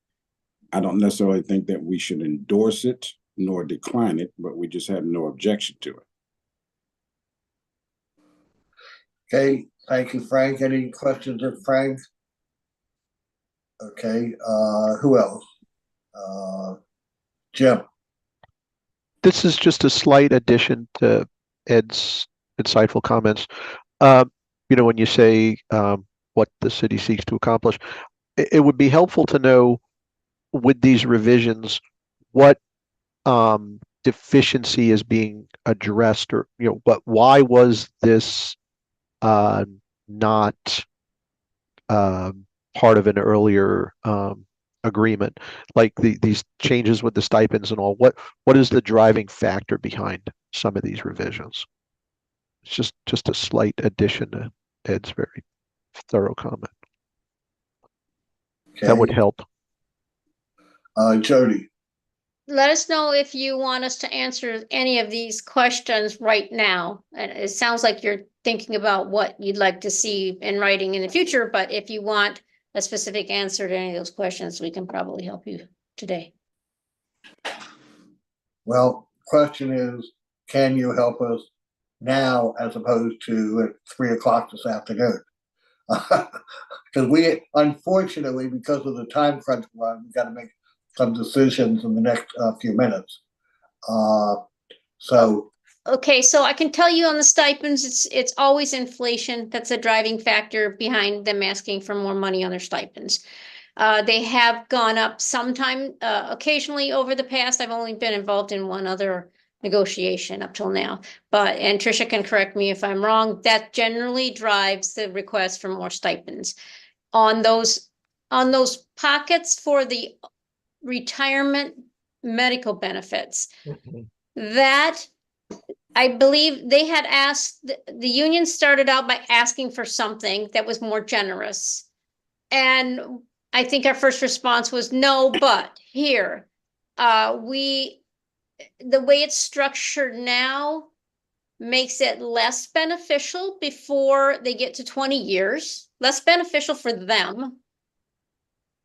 I don't necessarily think that we should endorse it nor decline it, but we just have no objection to it. Okay, thank you, Frank. Any questions of Frank? Okay, who else? Jim. This is just a slight addition to Ed's insightful comments. When you say what the city seeks to accomplish, it would be helpful to know, with these revisions, what deficiency is being addressed, or why was this not part of an earlier agreement, like these changes with the stipends and all. What is the driving factor behind some of these revisions? It's just a slight addition to Ed's very thorough comment. Okay. That would help. Jody. Let us know if you want us to answer any of these questions right now. And it sounds like you're thinking about what you'd like to see in writing in the future, but if you want a specific answer to any of those questions, we can probably help you today. Well, question is, can you help us now as opposed to at 3 o'clock this afternoon? Because we, unfortunately, because of the time crunch run, we got to make some decisions in the next few minutes. So Okay, so I can tell you on the stipends, it's always inflation. That's a driving factor behind them asking for more money on their stipends. They have gone up sometime, occasionally over the past. I've only been involved in one other negotiation up till now. And Tricia can correct me if I'm wrong, that generally drives the request for more stipends. On those pockets for the retirement medical benefits, that I believe they had asked, the union started out by asking for something that was more generous. And I think our first response was no, but here, the way it's structured now makes it less beneficial before they get to 20 years, less beneficial for them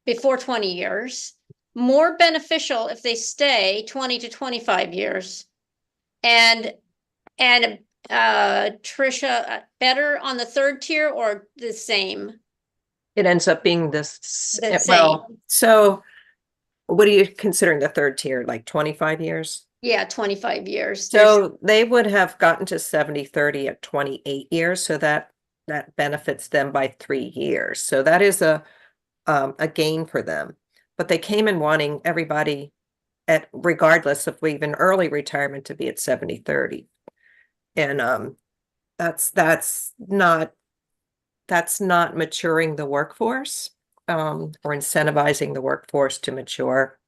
before 20 years, more beneficial if they stay 20 to 25 years. And Tricia, better on the third tier or the same? It ends up being this, The well, same. so what are you considering the third tier, like 25 years? Yeah, 25 years. So they would have gotten to 70-30 at 28 years, so that benefits them by 3 years. So that is a gain for them. But they came in wanting everybody at, regardless of even early retirement, to be at 70-30. And that's not maturing the workforce, or incentivizing the workforce to mature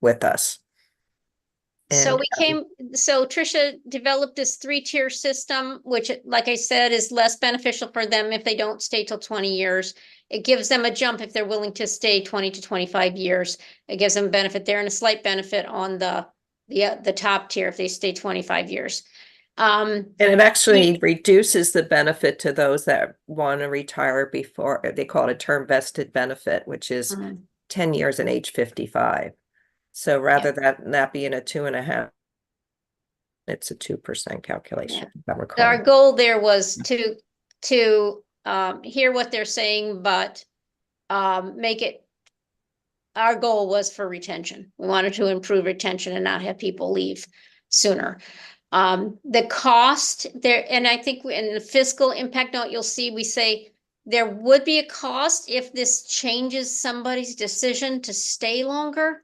with us. So And, so Tricia developed this 3-tier system, which, like I said, is less beneficial for them if they don't stay till 20 years. It gives them a jump if they're willing to stay 20 to 25 years. It gives them a benefit there and a slight benefit on the top tier if they stay 25 years. And it actually reduces the benefit to those that want to retire before, they call it a term vested benefit, which is 10 years and age 55. So rather than that being a 2.5, it's a 2% calculation. if I'm recalling. Our goal there was to hear what they're saying, but make it, our goal was for retention. We wanted to improve retention and not have people leave sooner. The cost there, and I think in the fiscal impact note, you'll see we say there would be a cost if this changes somebody's decision to stay longer,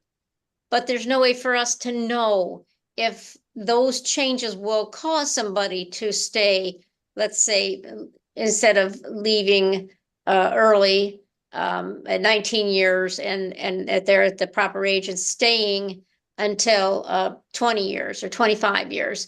but there's no way for us to know if those changes will cause somebody to stay, let's say, instead of leaving early at 19 years and they're at the proper age and staying until 20 years or 25 years.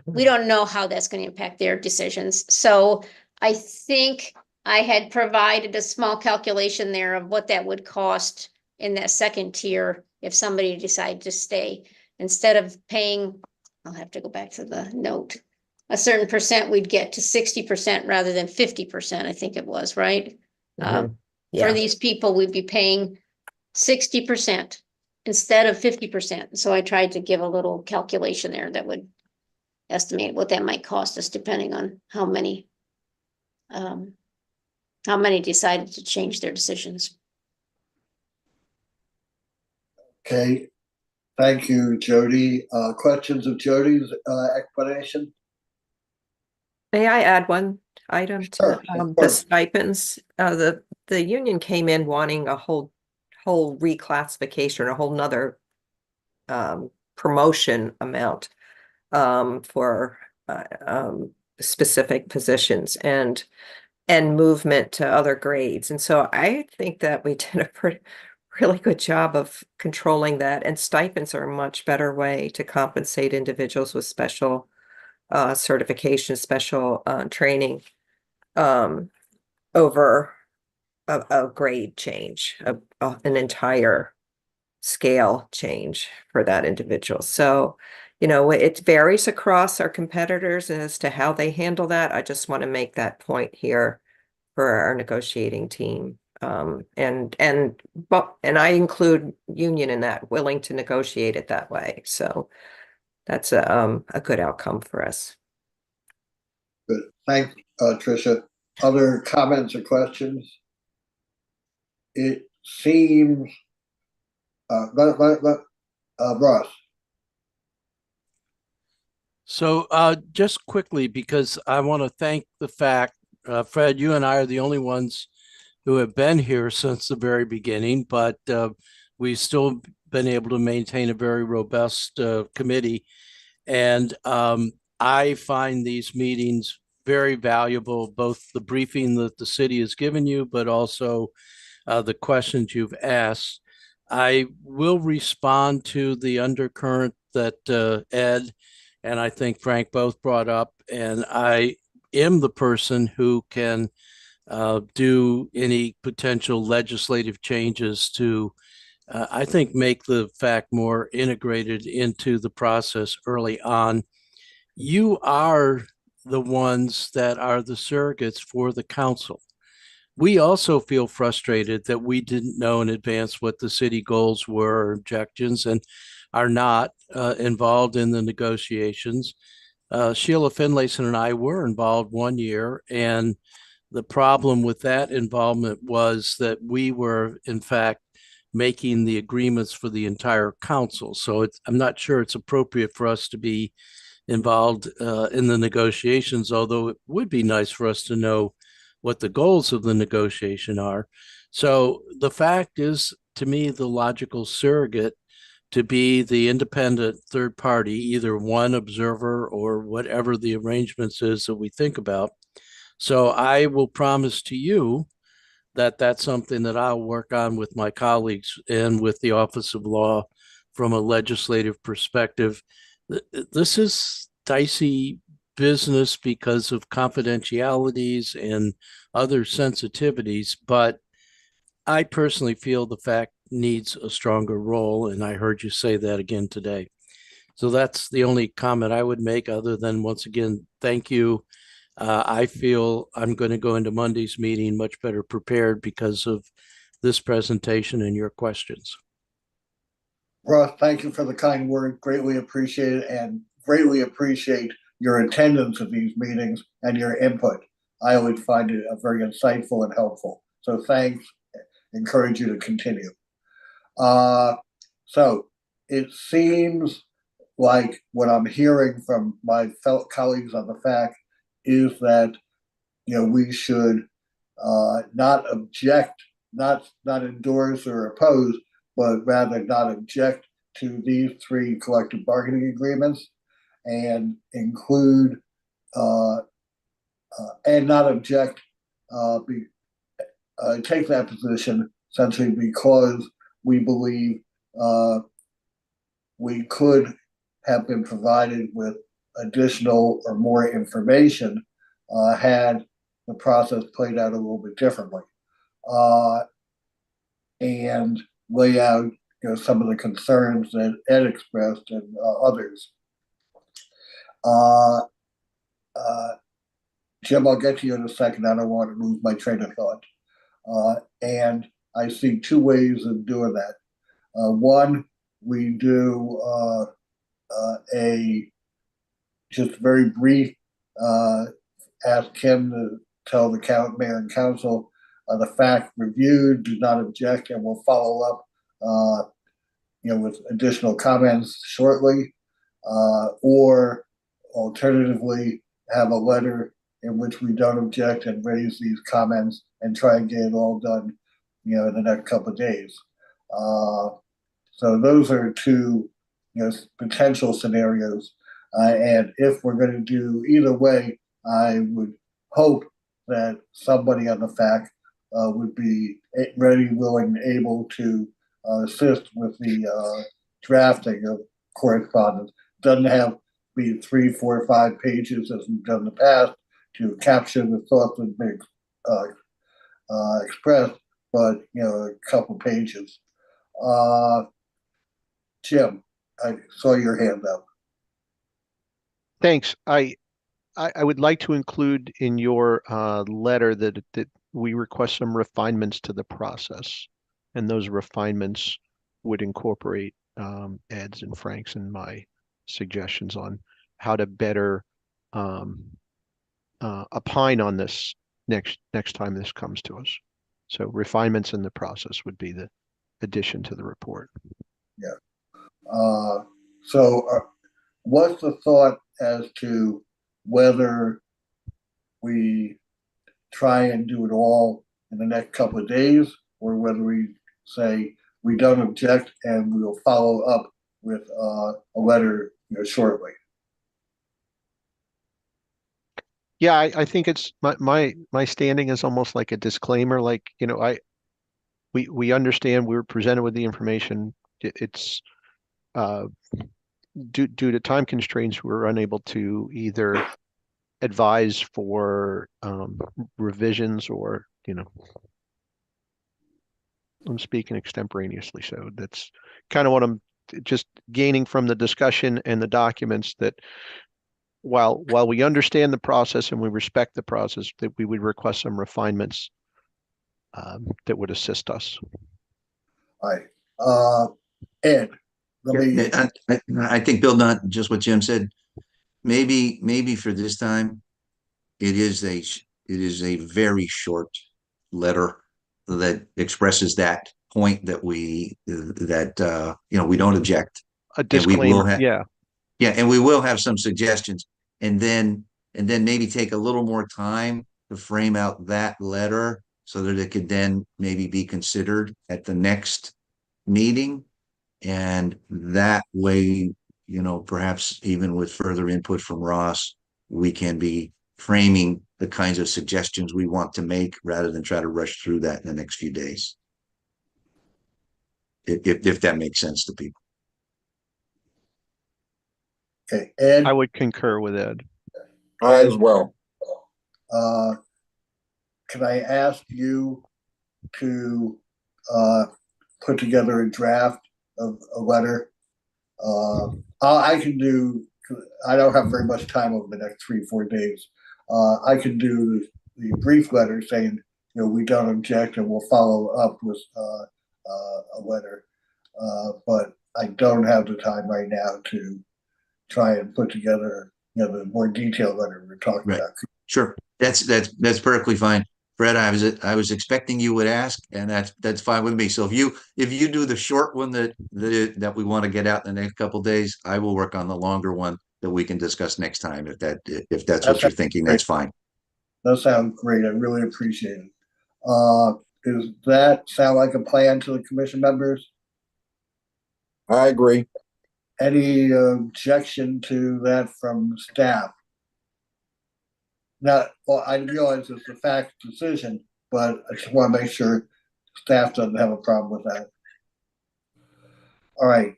We don't know how that's going to impact their decisions. So I think I had provided a small calculation there of what that would cost in that second tier if somebody decided to stay. Instead of paying, I'll have to go back to the note, a certain percent, we'd get to 60% rather than 50%, I think it was, right? Yeah. For these people, we'd be paying 60% instead of 50%. So I tried to give a little calculation there that would estimate what that might cost us depending on how many decided to change their decisions. Okay, thank you, Jody. Questions of Jody's explanation? May I add one item to Sure, of the course. stipends? The union came in wanting a whole reclassification, a whole nother promotion amount for specific positions and movement to other grades. And so I think that we did a really good job of controlling that, and stipends are a much better way to compensate individuals with special certification, special training over a grade change, an entire scale change for that individual. So, it varies across our competitors as to how they handle that. I just want to make that point here for our negotiating team. And I include union in that, willing to negotiate it that way. So that's a good outcome for us. Good. Thanks, Tricia. Other comments or questions? It seems, Ross. So just quickly, because I want to thank the fact, Fred, you and I are the only ones who have been here since the very beginning, but we've still been able to maintain a very robust committee. And I find these meetings very valuable, both the briefing that the city has given you, but also the questions you've asked. I will respond to the undercurrent that Ed and I think Frank both brought up, and I am the person who can do any potential legislative changes to, I think, make the fact more integrated into the process early on. You are the ones that are the surrogates for the council. We also feel frustrated that we didn't know in advance what the city goals were or objections, and are not involved in the negotiations. Sheila Finlayson and I were involved 1 year, and the problem with that involvement was that we were, in fact, making the agreements for the entire council. So I'm not sure it's appropriate for us to be involved in the negotiations, although it would be nice for us to know what the goals of the negotiation are. So the fact is, to me, the logical surrogate to be the independent third party, either one observer or whatever the arrangements is that we think about. So I will promise to you that that's something that I'll work on with my colleagues and with the Office of Law from a legislative perspective. This is dicey business because of confidentialities and other sensitivities, but I personally feel the fact needs a stronger role, and I heard you say that again today. So that's the only comment I would make, other than, once again, thank you. I feel I'm going to go into Monday's meeting much better prepared because of this presentation and your questions. Ross, thank you for the kind word. Greatly appreciate it, and greatly appreciate your attendance at these meetings and your input. I always find it very insightful and helpful. So thanks. Encourage you to continue. So it seems like what I'm hearing from my fellow colleagues on the fact is that, you know, we should not object, not endorse or oppose, but rather not object to these 3 collective bargaining agreements, and include and not object, take that position essentially because we believe we could have been provided with additional or more information had the process played out a little bit differently, and lay out, you know, some of the concerns that Ed expressed and others. Jim, I'll get to you in a second. I don't want to lose my train of thought. And I see 2 ways of doing that. One, we do a just very brief, ask Kim to tell the mayor and council the fact reviewed, do not object, and we'll follow up, you know, with additional comments shortly, or alternatively have a letter in which we don't object and raise these comments and try and get it all done, you know, in the next couple of days. So those are 2, you know, potential scenarios. And if we're going to do either way, I would hope that somebody on the FAC would be ready, willing, able to assist with the drafting of correspondence. Doesn't have to be 3, 4, 5 pages as we've done in the past to capture the thoughts that been expressed, but, you know, a couple pages. Jim, I saw your hand up. Thanks. I would like to include in your letter that we request some refinements to the process. And those refinements would incorporate Ed's and Frank's and my suggestions on how to better opine on this next time this comes to us. So refinements in the process would be the addition to the report. Yeah. So what's the thought as to whether we try and do it all in the next couple of days, or whether we say we don't object and we will follow up with a letter, shortly? Yeah, I think it's my standing is almost like a disclaimer, like, we understand we were presented with the information. It's due to time constraints, we're unable to either advise for revisions or, I'm speaking extemporaneously. So that's kind of what I'm just gaining from the discussion and the documents, that while we understand the process and we respect the process, that we would request some refinements that would assist us. All right. Ed, let me. I think, Bill, not just what Jim said, maybe for this time, it is a very short letter that expresses that point, that we don't object. A disclaimer, and we will have some suggestions, and then maybe take a little more time to frame out that letter so that it could then maybe be considered at the next meeting. And that way, perhaps even with further input from Ross, we can be framing the kinds of suggestions we want to make rather than try to rush through that in the next few days. If that makes sense to people. Okay, Ed? I would concur with Ed. I as well. Can I ask you to put together a draft of a letter? I don't have very much time over the next 3-4 days. I can do the brief letter saying, we don't object and we'll follow up with a letter. But I don't have the time right now to try and put together, the more detailed letter we're talking about. Sure, that's perfectly fine. Fred, I was expecting you would ask, and that's fine with me. So if you do the short one that we want to get out in the next couple of days, I will work on the longer one that we can discuss next time. If that's what you're thinking, that's fine. That sounds great. I really appreciate it. Does that sound like a plan to the commission members? I agree. Any objection to that from staff? Now, well, I realize it's a fact decision, but I just want to make sure staff doesn't have a problem with that. All right.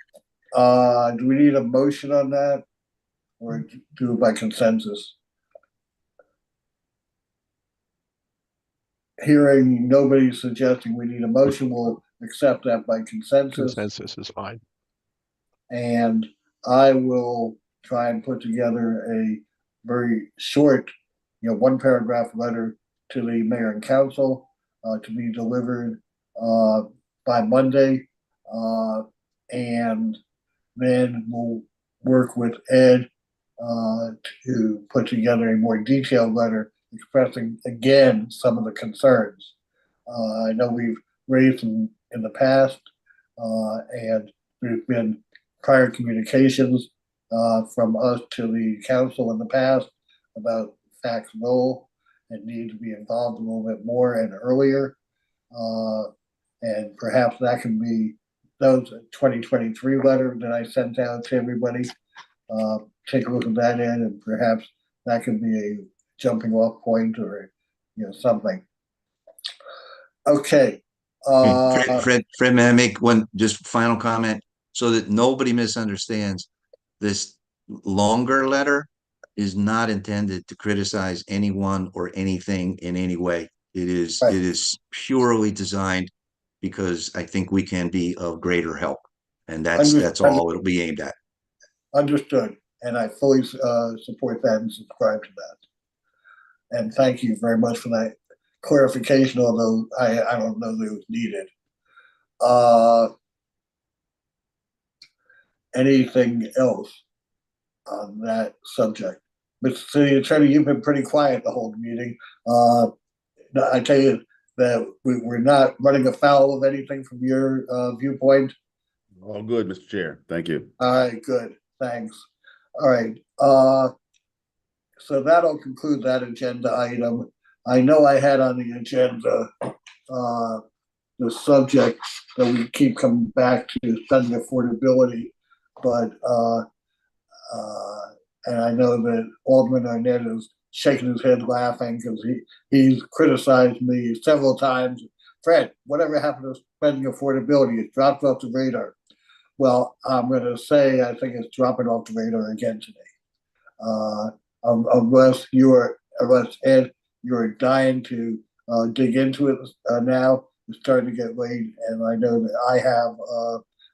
Do we need a motion on that, or do it by consensus? Hearing nobody suggesting we need a motion, we'll accept that by consensus. Consensus is fine. And I will try and put together a very short, 1-paragraph letter to the mayor and council to be delivered by Monday. And then we'll work with Ed to put together a more detailed letter expressing, again, some of the concerns. I know we've raised them in the past, and there's been prior communications from us to the council in the past about FACT's role and need to be involved a little bit more and earlier. And perhaps that can be those 2023 letter that I sent out to everybody. Take a look at that in, and perhaps that could be a jumping off point, or something. Okay. Fred, may I make one just final comment so that nobody misunderstands? This longer letter is not intended to criticize anyone or anything in any way. It is purely designed because I think we can be of greater help, and that's all it'll be aimed at. Understood, and I fully support that and subscribe to that. And thank you very much for that clarification, although I don't know that it was needed. Uh, anything else on that subject? Mr. City Attorney, you've been pretty quiet the whole meeting. I tell you that we're not running afoul of anything from your viewpoint. All good, Mr. Chair. Thank you. All right, good. Thanks. All right. So that'll conclude that agenda item. I know I had on the agenda the subject that we keep coming back to, spending affordability, but and I know that Alderman Arnett is shaking his head laughing because he's criticized me several times. Fred, whatever happened to spending affordability? It dropped off the radar. Well, I'm going to say I think it's dropping off the radar again today. Unless Ed, you're dying to dig into it now. It's starting to get late, and I know that I have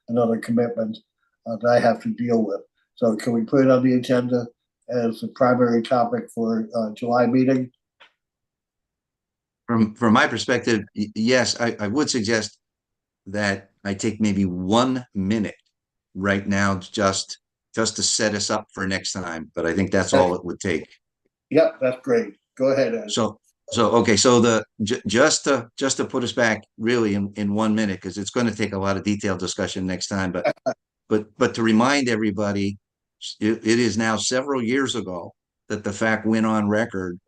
another commitment that I have to deal with. So can we put it on the agenda as the primary topic for July meeting? From my perspective, yes, I would suggest that I take maybe 1 minute right now just to set us up for next time. But I think that's all it would take. Yep, that's great. Go ahead, Ed. So okay, so just to put us back really in 1 minute, because it's going to take a lot of detailed discussion next time. But to remind everybody, it is now several years ago that the FAC went on record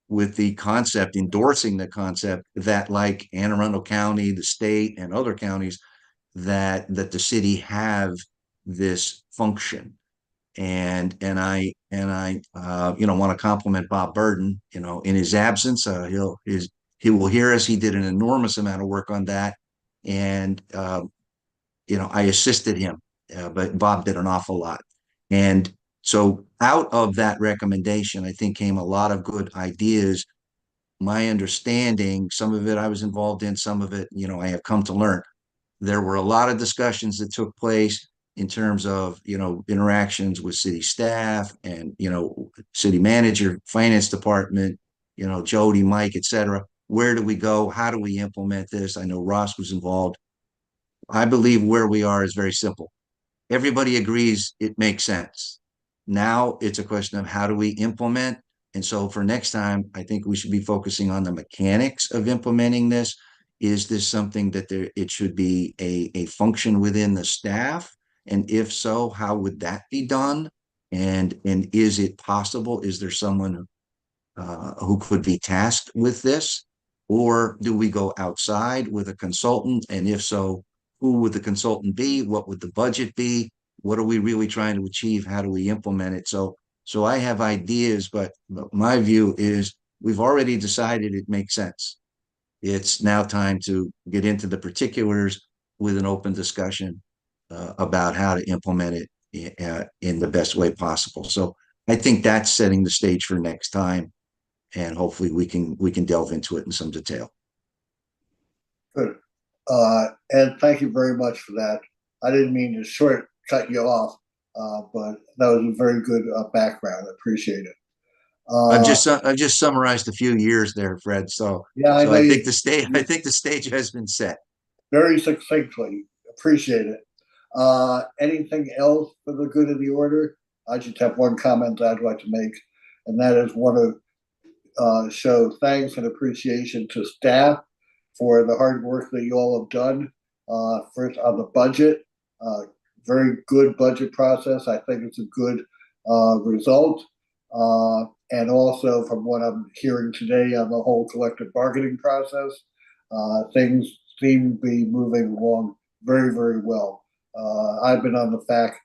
with the concept, endorsing the concept that, like Anne Arundel County, the state, and other counties, that the city have this function. And I want to compliment Bob Burden. In his absence, he will hear us. He did an enormous amount of work on that, and I assisted him, but Bob did an awful lot. And so out of that recommendation, I think came a lot of good ideas. My understanding, some of it I was involved in, some of it, I have come to learn. There were a lot of discussions that took place in terms of, interactions with city staff and, city manager, finance department, Jody, Mike, et cetera. Where do we go? How do we implement this? I know Ross was involved. I believe where we are is very simple. Everybody agrees it makes sense. Now it's a question of how do we implement? And so for next time, I think we should be focusing on the mechanics of implementing this. Is this something that it should be a function within the staff? And if so, how would that be done? And is it possible? Is there someone who could be tasked with this? Or do we go outside with a consultant? And if so, who would the consultant be? What would the budget be? What are we really trying to achieve? How do we implement it? So I have ideas, but my view is we've already decided it makes sense. It's now time to get into the particulars with an open discussion about how to implement it in the best way possible. So I think that's setting the stage for next time, and hopefully we can delve into it in some detail. Good. Ed, thank you very much for that. I didn't mean to cut you off, but that was a very good background. I appreciate it. I've just summarized a few years there, Fred. So yeah, I think the stage has been set very succinctly. Appreciate it. Anything else for the good of the order? I just have one comment I'd like to make, and that is want to show thanks and appreciation to staff for the hard work that you all have done. First on the budget, very good budget process. I think it's a good result. And also from what I'm hearing today on the whole collective bargaining process, things seem to be moving along very, very well. I've been on the FAC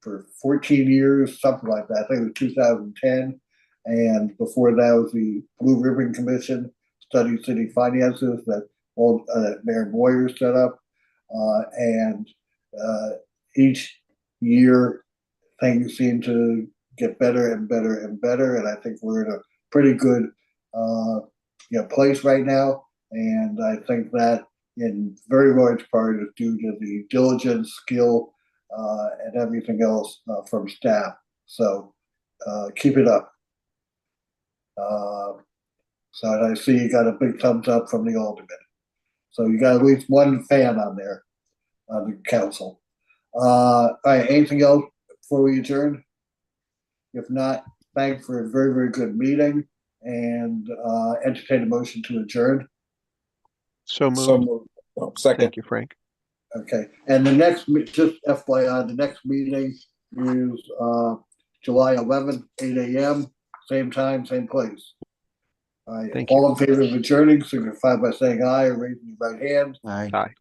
for 14 years, something like that. I think it was 2010. And before that was the Blue Ribbon Commission, studied city finances that Mayor Boyer set up. And each year things seem to get better and better and better. And I think we're in a pretty good place right now. And I think that in very large part is due to the diligence, skill, and everything else from staff. So keep it up. So I see you got a big thumbs up from the alderman. So you got at least one fan on there, on the council. All right, anything else before we adjourn? If not, thanks for a very, very good meeting and entertain a motion to adjourn. So So moved. moved. Oh, second. Thank you, Frank. Okay, and the next, just FYI, the next meeting is July 11th, 8 a.m., same time, same place. All right, Thank you. all in favor of adjourning, signify by saying aye or raising your right hand. Aye. Aye.